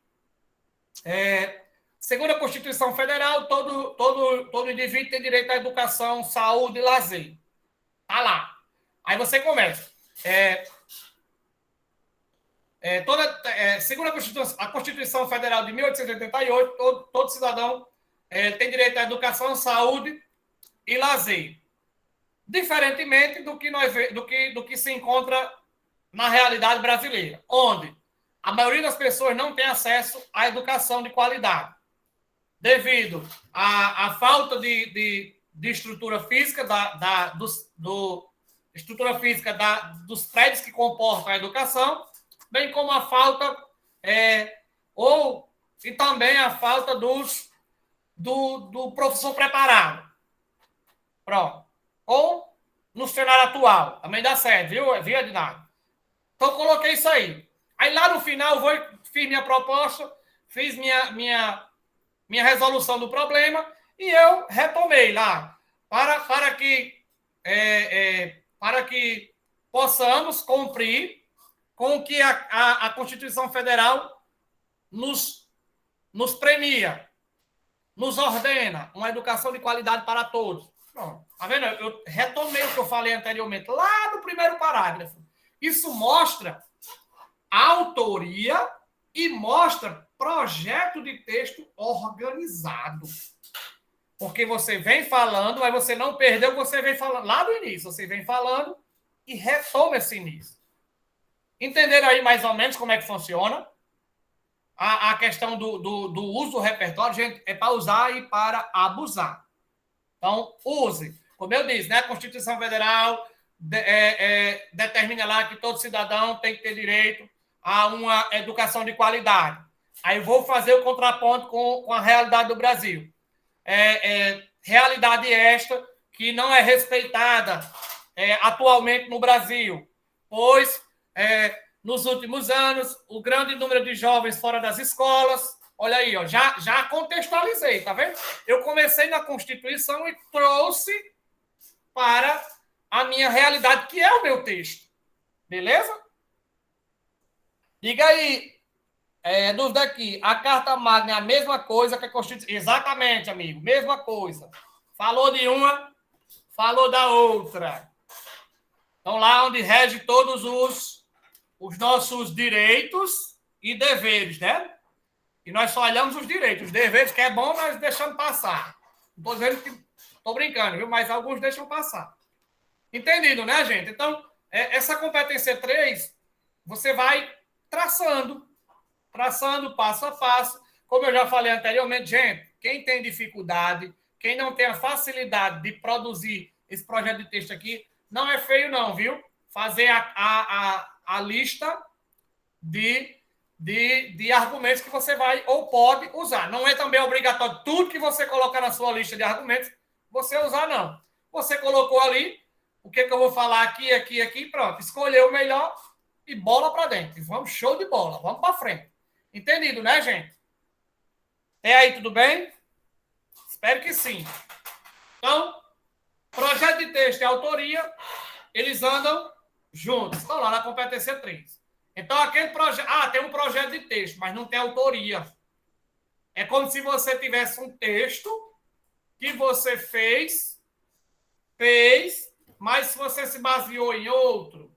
segundo a Constituição Federal, todo indivíduo tem direito à educação, saúde e lazer. Está lá. Aí você começa. Segundo a Constituição Federal de 1888, todo cidadão tem direito à educação, saúde e lazer. Diferentemente do que se encontra na realidade brasileira, onde a maioria das pessoas não tem acesso à educação de qualidade, devido à falta de estrutura física dos prédios que comportam a educação, bem como a falta e também a falta do professor preparado. Pronto. Ou no cenário atual, também dá certo, viu, Ednardo? Então, coloquei isso aí. Aí, lá no final, fiz minha proposta, fiz minha resolução do problema e eu retomei lá para que possamos cumprir com o que a Constituição Federal nos premia, nos ordena uma educação de qualidade para todos. Tá vendo? Eu retomei o que eu falei anteriormente, lá no primeiro parágrafo. Isso mostra a autoria e mostra projeto de texto organizado. Porque você vem falando, mas você não perdeu o que você vem falando lá do início. Você vem falando e retoma esse início. Entenderam aí mais ou menos como é que funciona? A questão do uso do repertório, gente, é para usar e para abusar. Então, use. Como eu disse, né? A Constituição Federal determina lá que todo cidadão tem que ter direito a uma educação de qualidade. Aí vou fazer o contraponto com a realidade do Brasil. Realidade esta que não é respeitada atualmente no Brasil, pois nos últimos anos o grande número de jovens fora das escolas. Olha aí, ó, já contextualizei, tá vendo? Eu comecei na Constituição e trouxe para a minha realidade, que é o meu texto. Beleza? Diga aí, dúvida aqui. A Carta Magna é a mesma coisa que a Constituição? Exatamente, amigo, mesma coisa. Falou de uma, falou da outra. Então, lá onde rege todos os nossos direitos e deveres, né? E nós só olhamos os direitos. Os deveres, que é bom, nós deixamos passar. Não estou dizendo que... Estou brincando, viu? Mas alguns deixam passar. Entendido, né, gente? Então, essa competência 3, você vai traçando passo a passo. Como eu já falei anteriormente, gente, quem tem dificuldade, quem não tem a facilidade de produzir esse projeto de texto aqui, não é feio não, viu? Fazer a lista de argumentos que você vai ou pode usar. Não é também obrigatório tudo que você colocar na sua lista de argumentos você usar, não. Você colocou ali, o que eu vou falar aqui, pronto. Escolheu o melhor e bola para dentro. Vamos, show de bola. Vamos para frente. Entendido, né, gente? É aí, tudo bem? Espero que sim. Então, projeto de texto e autoria, eles andam juntos. Estão lá na competência 3. Então, aquele projeto... tem um projeto de texto, mas não tem autoria. É como se você tivesse um texto que você fez, mas se você se baseou em outro,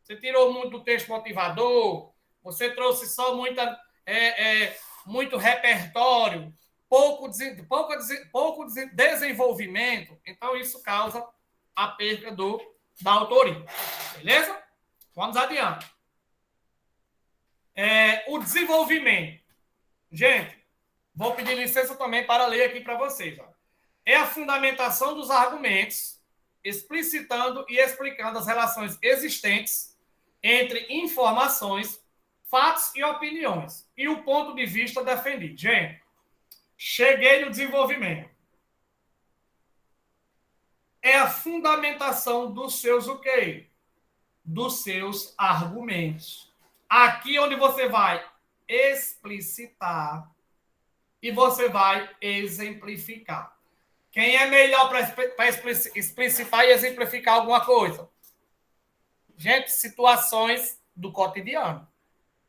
você tirou muito do texto motivador, você trouxe só muito repertório, pouco desenvolvimento, então isso causa a perda da autoria. Beleza? Vamos adiante. O desenvolvimento. Gente, vou pedir licença também para ler aqui para vocês. Ó. É a fundamentação dos argumentos, explicitando e explicando as relações existentes entre informações, fatos e opiniões, e o ponto de vista defendido. Gente, cheguei no desenvolvimento. É a fundamentação dos seus o quê? Dos seus argumentos. Aqui onde você vai explicitar e você vai exemplificar. Quem é melhor para explicitar e exemplificar alguma coisa? Gente, situações do cotidiano.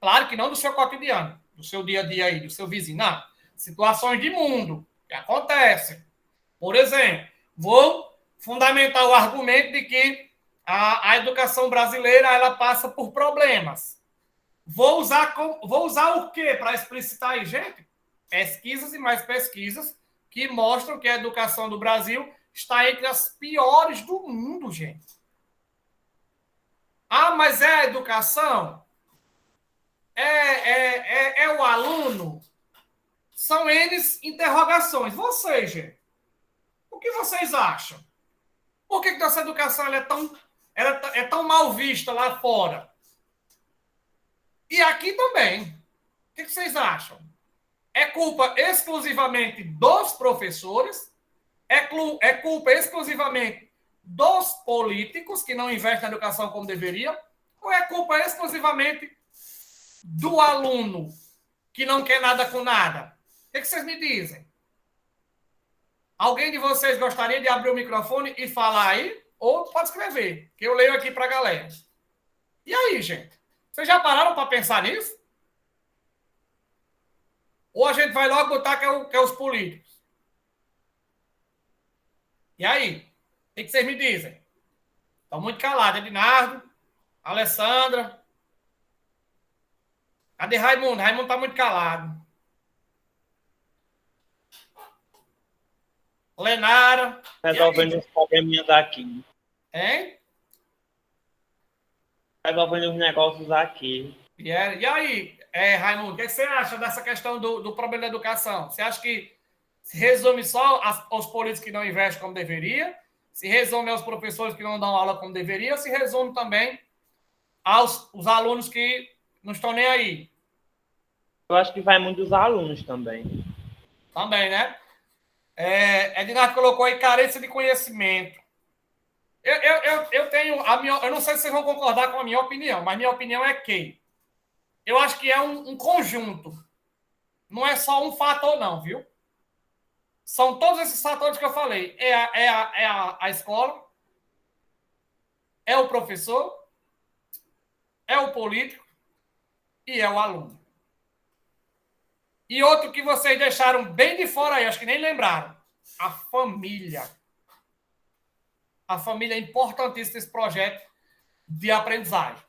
Claro que não do seu cotidiano, do seu dia a dia aí, do seu vizinho. Não. Situações de mundo que acontecem. Por exemplo, vou fundamentar o argumento de que a educação brasileira ela passa por problemas. Vou usar o quê para explicitar aí, gente? Pesquisas e mais pesquisas que mostram que a educação do Brasil está entre as piores do mundo, gente. Mas é a educação? É o aluno? São N interrogações. Vocês, gente, o que vocês acham? Por que nossa educação é tão mal vista lá fora? E aqui também. O que vocês acham? É culpa exclusivamente dos professores? É culpa exclusivamente dos políticos que não investem na educação como deveria? Ou é culpa exclusivamente do aluno que não quer nada com nada? O que vocês me dizem? Alguém de vocês gostaria de abrir o microfone e falar aí? Ou pode escrever, que eu leio aqui para a galera. E aí, gente? Vocês já pararam para pensar nisso? Ou a gente vai logo botar que é os políticos? E aí? O que vocês me dizem? Estão muito calados. Ednardo, Alessandra. Cadê Raimundo? Raimundo está muito calado. Lenara. Resolvendo os probleminhas aqui. Hein? Resolvendo os negócios aqui. E aí, Raimundo, o que você acha dessa questão do problema da educação? Você acha que se resume só aos políticos que não investem como deveria? Se resume aos professores que não dão aula como deveria? Ou se resume também aos alunos que não estão nem aí? Eu acho que vai muito dos alunos também. Também, né? Ednardo colocou aí carência de conhecimento. Eu tenho a minha... Eu não sei se vocês vão concordar com a minha opinião, mas minha opinião é que eu acho que é um conjunto. Não é só um fator, não, viu? São todos esses fatores que eu falei. A escola, é o professor, é o político e é o aluno. E outro que vocês deixaram bem de fora aí, acho que nem lembraram. A família. A família é importantíssima nesse projeto de aprendizagem.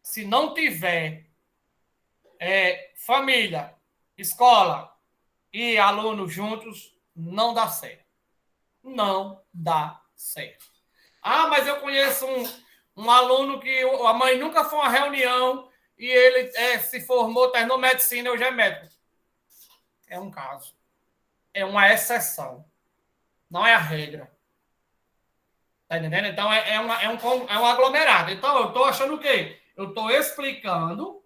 Se não tiver família, escola e aluno juntos, não dá certo. Não dá certo. Mas eu conheço um aluno que a mãe nunca foi a uma reunião e ele se formou, terminou medicina, hoje é médico. É um caso. é uma exceção. Não é a regra. Tá entendendo? Então, é um aglomerado. Então, eu estou achando o quê? Eu estou explicando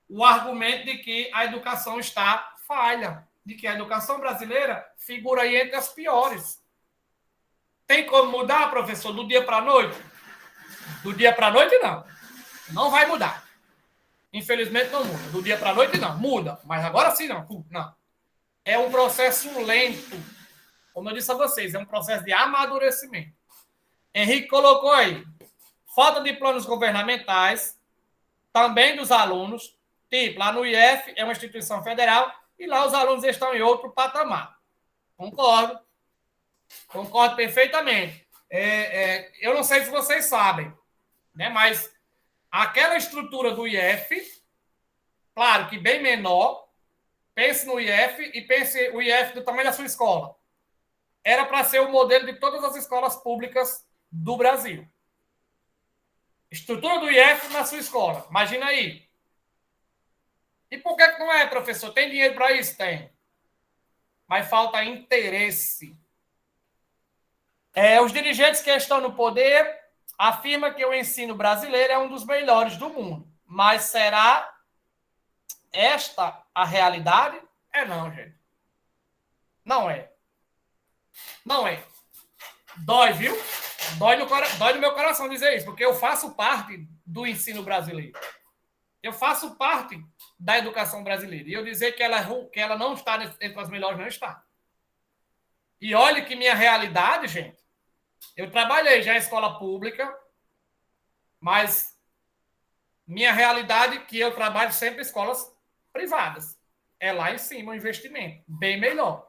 o argumento de que a educação está falha. De que a educação brasileira figura aí entre as piores. Tem como mudar, professor, do dia para a noite? Do dia para a noite, não. Não vai mudar. Infelizmente, não muda. Do dia para a noite, não. Muda. Mas agora sim, não. Não. É um processo lento. Como eu disse a vocês, é um processo de amadurecimento. Henrique colocou aí. Falta de planos governamentais, também dos alunos. Tipo, lá no IF é uma instituição federal e lá os alunos estão em outro patamar. Concordo. Concordo perfeitamente. Eu não sei se vocês sabem, né? Mas aquela estrutura do IF, claro que bem menor, pense no IF e pense o IF do tamanho da sua escola. Era para ser o modelo de todas as escolas públicas do Brasil. Estrutura do IF na sua escola. Imagina aí. E por que não é, professor? Tem dinheiro para isso? Tem. Mas falta interesse. Os dirigentes que estão no poder afirmam que o ensino brasileiro é um dos melhores do mundo. Mas será esta a realidade? Não, gente. Não é. Não é. Dói, viu? Dói no meu coração dizer isso, porque eu faço parte do ensino brasileiro. Eu faço parte da educação brasileira. E eu dizer que ela não está entre as melhores, não está. E olha que minha realidade, gente, eu trabalhei já em escola pública, mas minha realidade é que eu trabalho sempre em escolas privadas. É lá em cima o investimento, bem melhor.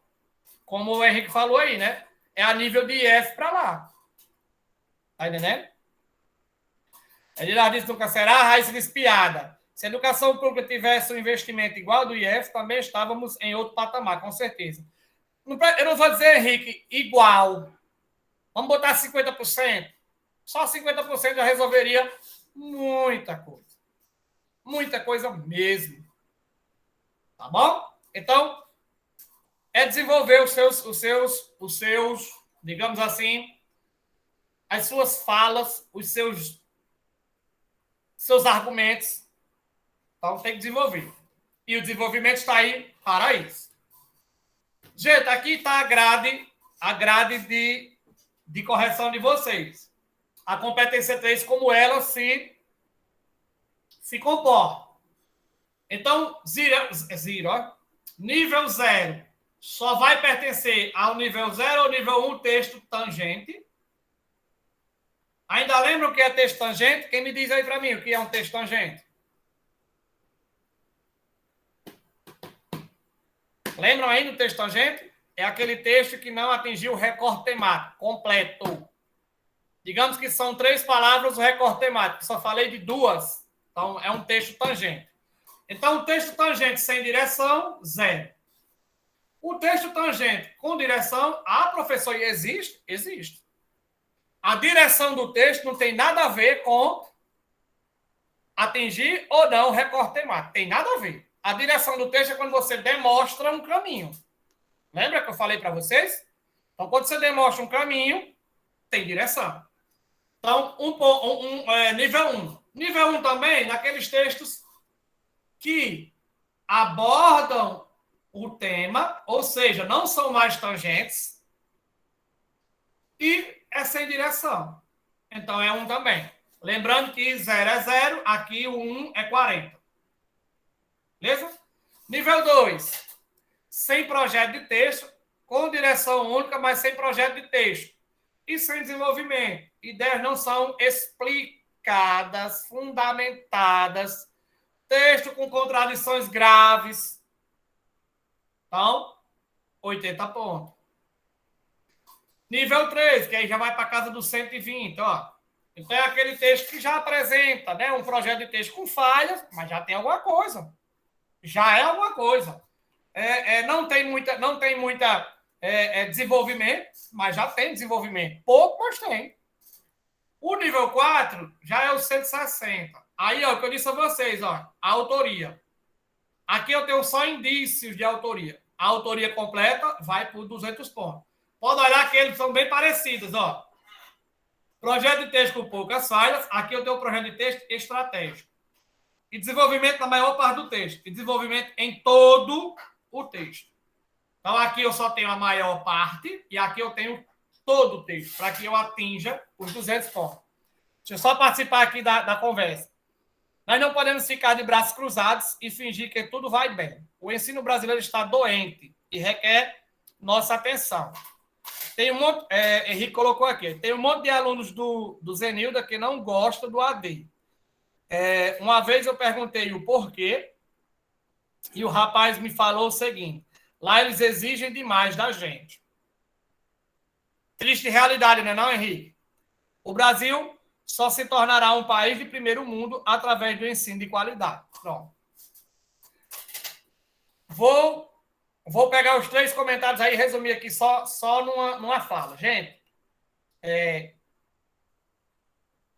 Como o Henrique falou aí, né? É a nível de IF para lá. Tá entendendo? Ele disse nunca será raiz de espiada. Se a educação pública tivesse um investimento igual ao do IF, também estávamos em outro patamar, com certeza. Eu não vou dizer, Henrique, igual. Vamos botar 50%. Só 50% já resolveria muita coisa. Muita coisa mesmo. Tá bom? Então, é desenvolver os seus, digamos assim, as suas falas, os seus argumentos. Então, tem que desenvolver. E o desenvolvimento está aí para isso. Gente, aqui está a grade de correção de vocês. A competência 3, como ela se comporta. Então, nível 0 só vai pertencer ao nível 0 ou nível 1 texto tangente. Ainda lembra o que é texto tangente? Quem me diz aí para mim o que é um texto tangente? Lembram aí do texto tangente? É aquele texto que não atingiu o recorte temático completo. Digamos que são 3 palavras o recorte temático. Só falei de 2. Então, é um texto tangente. Então, o texto tangente sem direção, 0. O texto tangente com direção, professor, existe? Existe. A direção do texto não tem nada a ver com atingir ou não o recorte temático. Tem nada a ver. A direção do texto é quando você demonstra um caminho. Lembra que eu falei para vocês? Então, quando você demonstra um caminho, tem direção. Então, nível 1. Nível 1 também, naqueles textos que abordam o tema, ou seja, não são mais tangentes, e é sem direção. Então, é 1 também. Lembrando que 0 é 0, aqui o 1 é 40. Beleza? Nível 2. Sem projeto de texto, com direção única, mas sem projeto de texto. E sem desenvolvimento. Ideias não são explicadas, fundamentadas. Texto com contradições graves. Então, 80 pontos. Nível 3, que aí já vai para casa dos 120, ó. Então, é aquele texto que já apresenta, né, um projeto de texto com falhas, mas já tem alguma coisa. Já é alguma coisa. Não tem muita desenvolvimento, mas já tem desenvolvimento. Pouco, mas tem. O nível 4 já é o 160. Aí, ó, o que eu disse a vocês, ó, a autoria. Aqui eu tenho só indícios de autoria. a autoria completa vai por 200 pontos. Pode olhar que eles são bem parecidos, ó. Projeto de texto com poucas falhas. Aqui eu tenho o projeto de texto estratégico. E desenvolvimento na maior parte do texto. E desenvolvimento em todo o texto. Então, aqui eu só tenho a maior parte e aqui eu tenho todo o texto, para que eu atinja os 200 pontos. Deixa eu só participar aqui da conversa. Nós não podemos ficar de braços cruzados e fingir que tudo vai bem. O ensino brasileiro está doente e requer nossa atenção. Tem um monte, Henrique colocou aqui, tem um monte de alunos do Zenilda que não gostam do AD. Uma vez eu perguntei o porquê e o rapaz me falou o seguinte: lá eles exigem demais da gente. Triste realidade, não é não, Henrique? O Brasil só se tornará um país de primeiro mundo através do ensino de qualidade. Pronto. Vou pegar os 3 comentários aí e resumir aqui só numa fala. Gente,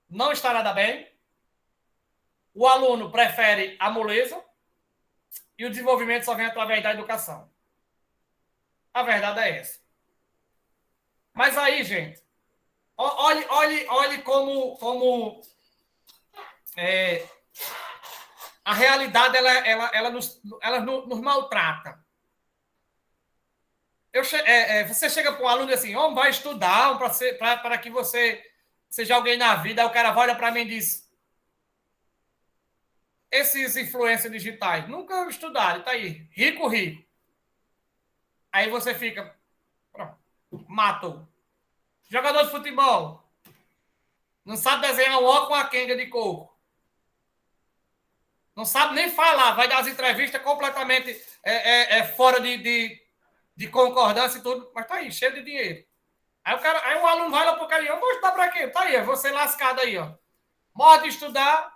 não está nada bem. O aluno prefere a moleza e o desenvolvimento só vem através da educação. A verdade é essa. Mas aí, gente, olhe como a realidade ela nos maltrata. Você chega para um aluno e diz assim, vai estudar para que você seja alguém na vida. Aí o cara olha para mim e diz, esses influencers digitais nunca estudaram, tá aí, rico. Aí você fica, pronto, matou. Jogador de futebol, não sabe desenhar um O com a quenga de coco. Não sabe nem falar, vai dar as entrevistas completamente fora de concordância e tudo, mas tá aí, cheio de dinheiro. Aí o aluno vai lá pro cara e eu vou estudar pra quê? Tá aí, você lascado aí, ó. Morre de estudar,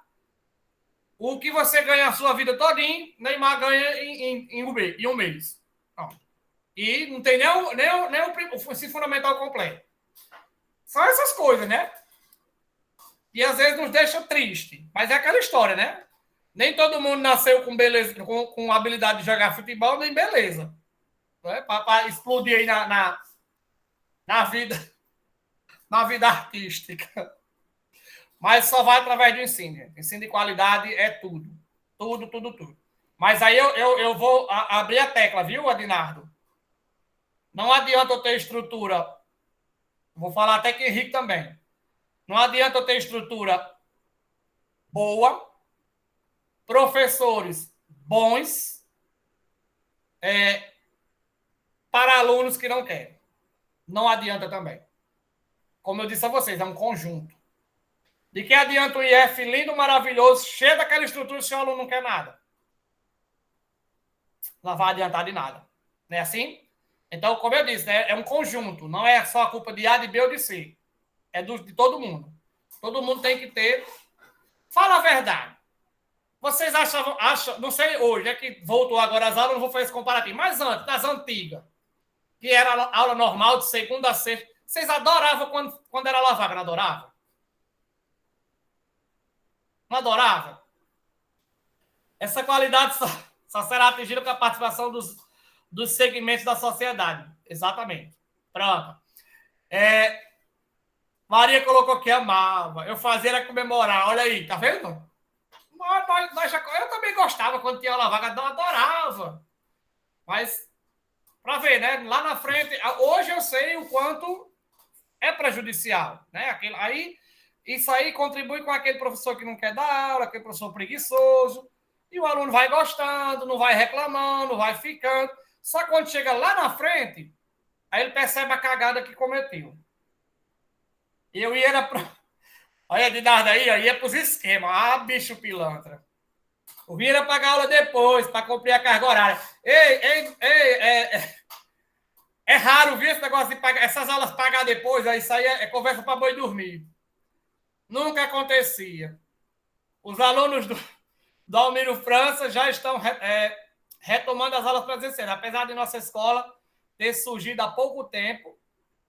o que você ganha a sua vida todinha, Neymar ganha em um mês. Pronto. E não tem nem o ensino fundamental completo. São essas coisas, né? E às vezes nos deixa triste. Mas é aquela história, né? Nem todo mundo nasceu com beleza, com habilidade de jogar futebol, nem beleza. Né? Para explodir aí na vida artística. Mas só vai através do ensino, gente. Ensino de qualidade é tudo. Tudo. Mas aí eu vou abrir a tecla, viu, Adinardo? Não adianta eu ter estrutura. Vou falar até que Henrique também. Não adianta eu ter estrutura boa, professores bons, para alunos que não querem. Não adianta também. Como eu disse a vocês, é um conjunto. De que adianta um IF lindo, maravilhoso, cheio daquela estrutura se o aluno não quer nada? Não vai adiantar de nada. Não é assim? Então, como eu disse, né, é um conjunto. Não é só a culpa de A, de B ou de C. É de todo mundo. Todo mundo tem que ter... Fala a verdade. Vocês acham, não sei hoje, é que voltou agora as aulas, não vou fazer esse comparativo, mas antes, das antigas, que era aula normal de segunda a sexta, vocês adoravam quando era aula vaga, não adoravam? Não adoravam? Essa qualidade só será atingida com a participação dos segmentos da sociedade. Exatamente. Pronto. Maria colocou que amava. Eu fazia era comemorar. Olha aí, tá vendo? Eu também gostava quando tinha aula vaga, eu adorava. Mas, para ver, né? Lá na frente, hoje eu sei o quanto é prejudicial, né? Isso aí contribui com aquele professor que não quer dar aula, aquele professor preguiçoso, e o aluno vai gostando, não vai reclamando, vai ficando. Só que quando chega lá na frente, aí ele percebe a cagada que cometeu. E eu ia olha, de nada aí, ia para os esquemas. Ah, bicho pilantra. O vinha era pagar aula depois, para cumprir a carga horária. É raro ver esse negócio de pagar, essas aulas pagar depois, isso aí é conversa para boi dormir. Nunca acontecia. Os alunos do Almiro França já estão retomando as aulas presenciais, apesar de nossa escola ter surgido há pouco tempo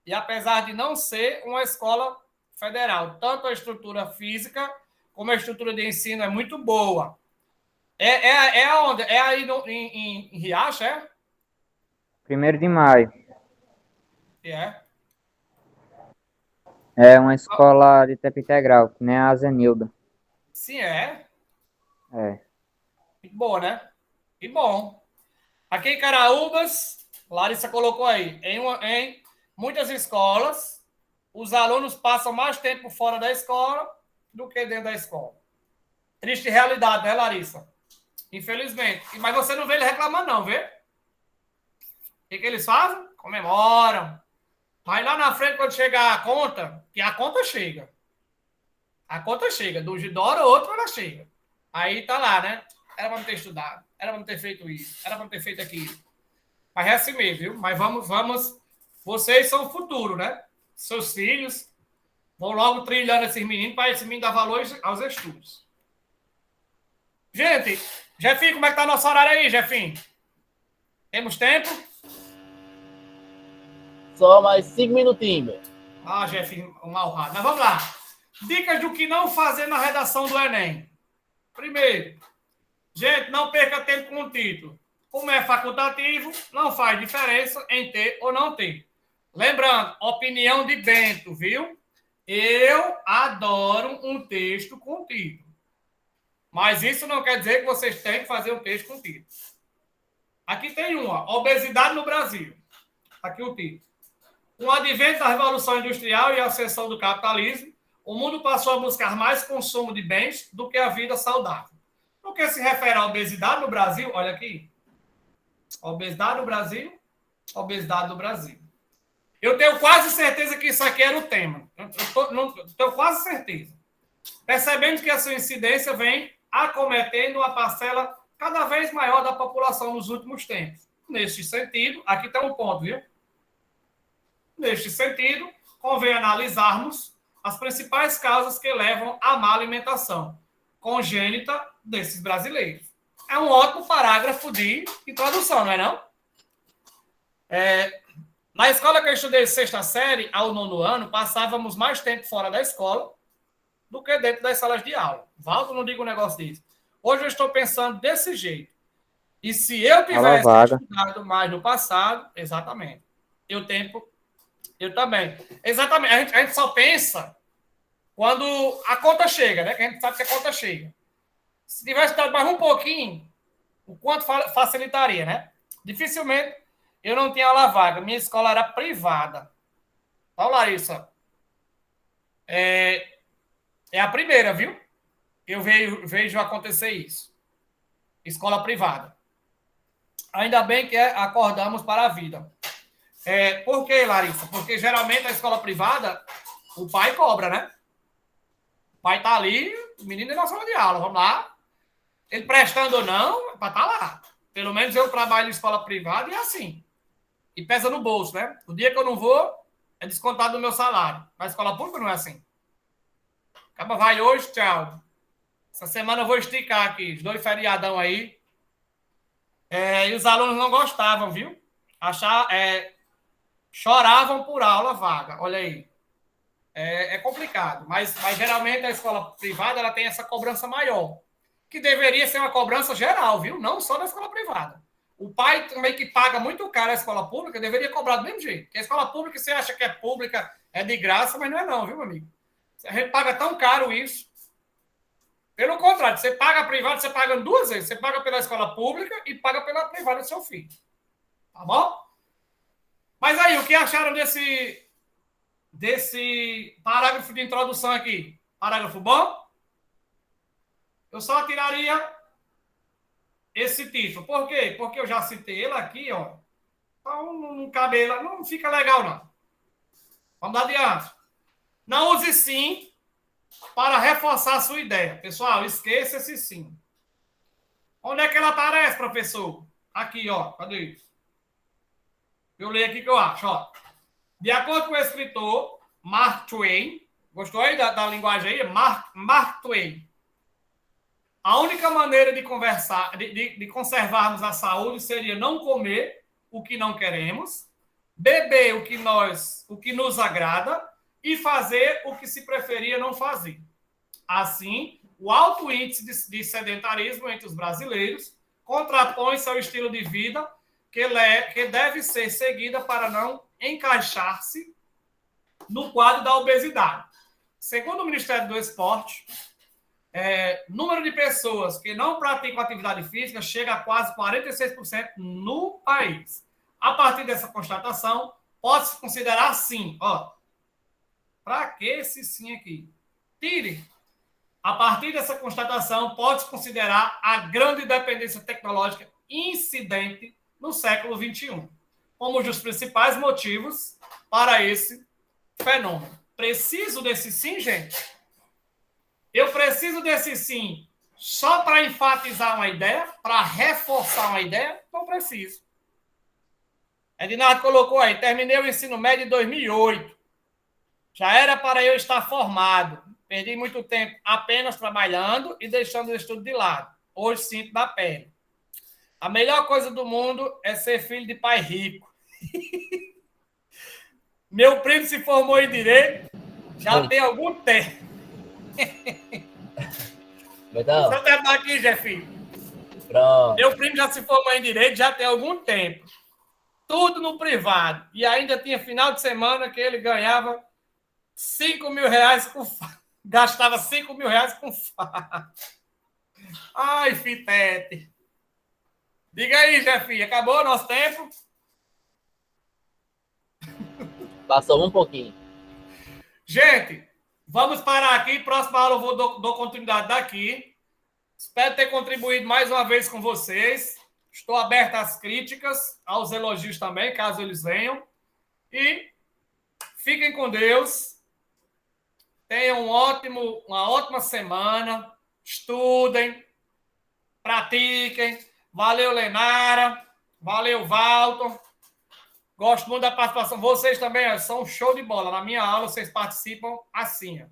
e apesar de não ser uma escola federal. Tanto a estrutura física como a estrutura de ensino é muito boa. Onde? É aí em Riacho, é? 1º de maio. Que é? É uma escola de tempo integral, que nem a Zenilda. Sim, é. É. Que boa, né? Que bom. Aqui em Caraúbas, Larissa colocou aí, em muitas escolas, os alunos passam mais tempo fora da escola do que dentro da escola. Triste realidade, né, Larissa? Infelizmente. Mas você não vê ele reclamando, não, vê? O que eles fazem? Comemoram. Mas lá na frente, quando chegar a conta, que a conta chega. A conta chega. De hora ou outra, ela chega. Aí tá lá, né? Era pra não ter estudado. Era pra não ter feito isso. Era pra não ter feito aquilo. Mas é assim mesmo, viu? Mas vamos. Vocês são o futuro, né? Seus filhos vão logo trilhando esses meninos para esse menino dar valor aos estudos. Gente, Jefinho, como é que tá nosso horário aí, Jefinho? Temos tempo? Só mais 5 minutinhos, velho. Ah, Jefinho, um honrado. Mas vamos lá. Dicas do que não fazer na redação do Enem. Primeiro, gente, não perca tempo com o título. Como é facultativo, não faz diferença em ter ou não ter. Lembrando, opinião de Bento, viu? Eu adoro um texto com título. Mas isso não quer dizer que vocês têm que fazer um texto com título. Aqui tem uma, obesidade no Brasil. Aqui o título. Com o advento da Revolução Industrial e a ascensão do capitalismo, o mundo passou a buscar mais consumo de bens do que a vida saudável. No que se refere à obesidade no Brasil, olha aqui. Obesidade no Brasil, obesidade no Brasil. Eu tenho quase certeza que isso aqui era o tema. Tenho quase certeza. Percebendo que a sua incidência vem acometendo uma parcela cada vez maior da população nos últimos tempos. Neste sentido, aqui está um ponto, viu? Neste sentido, convém analisarmos as principais causas que levam à má alimentação congênita desses brasileiros. É um ótimo parágrafo de introdução, não é não? Na escola que eu estudei 6ª série ao 9º ano, passávamos mais tempo fora da escola do que dentro das salas de aula. Valdo, não diga um negócio desse. Hoje eu estou pensando desse jeito. E se eu tivesse estudado mais no passado, exatamente, eu também. Exatamente. A gente só pensa quando a conta chega, né? Que a gente sabe que a conta chega. Se tivesse estudado mais um pouquinho, o quanto facilitaria, né? Dificilmente eu não tinha aula vaga. Minha escola era privada. Então, Larissa, é a primeira, viu? Eu vejo acontecer isso. Escola privada. Ainda bem que acordamos para a vida. Por quê, Larissa? Porque geralmente a escola privada, o pai cobra, né? O pai tá ali, o menino é na sala de aula, vamos lá. Ele prestando ou não, para estar lá. Pelo menos eu trabalho em escola privada e é assim. E pesa no bolso, né? O dia que eu não vou, é descontado do meu salário. Na escola pública não é assim. Acaba vai hoje, tchau. Essa semana eu vou esticar aqui, os 2 feriadão aí. E os alunos não gostavam, viu? Choravam por aula vaga. Olha aí. É complicado. Mas geralmente a escola privada ela tem essa cobrança maior. Que deveria ser uma cobrança geral, viu? Não só da escola privada. O pai também que paga muito caro a escola pública deveria cobrar do mesmo jeito. Porque a escola pública, você acha que é pública, é de graça, mas não é não, viu, meu amigo? A gente paga tão caro isso. Pelo contrário, você paga a privada, você paga 2 vezes. Você paga pela escola pública e paga pela privada do seu filho. Tá bom? Mas aí, o que acharam desse parágrafo de introdução aqui? Parágrafo bom? Eu só tiraria esse título. Por quê? Porque eu já citei ele aqui, ó. Então, não cabe, não fica legal, não. Vamos dar adiante. Não use sim para reforçar a sua ideia. Pessoal, esqueça esse sim. Onde é que ela aparece, professor? Aqui, ó. Cadê isso? Eu leio aqui que eu acho, ó. De acordo com o escritor Mark Twain, gostou aí da linguagem aí? Mark Twain. A única maneira de conservarmos a saúde seria não comer o que não queremos, beber o que nos agrada e fazer o que se preferia não fazer. Assim, o alto índice de sedentarismo entre os brasileiros contrapõe-se ao estilo de vida que deve ser seguida para não encaixar-se no quadro da obesidade. Segundo o Ministério do Esporte, número de pessoas que não praticam atividade física chega a quase 46% no país. A partir dessa constatação, pode-se considerar sim. Para que esse sim aqui? Tire. A partir dessa constatação, pode-se considerar a grande dependência tecnológica incidente no século XXI, como um dos principais motivos para esse fenômeno. Preciso desse sim, gente? Eu preciso desse sim só para enfatizar uma ideia, para reforçar uma ideia? Não preciso. Ednardo colocou aí, terminei o ensino médio em 2008. Já era para eu estar formado. Perdi muito tempo apenas trabalhando e deixando o estudo de lado. Hoje sinto na pele. A melhor coisa do mundo é ser filho de pai rico. Meu primo se formou em Direito já tem algum tempo. Então, Deixa eu tentar aqui, Jefinho. pronto. Meu primo já se formou em Direito já tem algum tempo. Tudo no privado. E ainda tinha final de semana que ele ganhava 5 mil reais com... Gastava 5 mil reais com farra. Ai, fitete. Diga aí, Jefinho. Acabou o nosso tempo? Passou um pouquinho. Gente, vamos parar aqui. Próxima aula eu dou continuidade daqui. Espero ter contribuído mais uma vez com vocês. Estou aberto às críticas, aos elogios também, caso eles venham. E fiquem com Deus. Tenham uma ótima semana. Estudem. Pratiquem. Valeu, Lenara. Valeu, Valton. Gosto muito da participação. Vocês também são um show de bola. Na minha aula, vocês participam assim.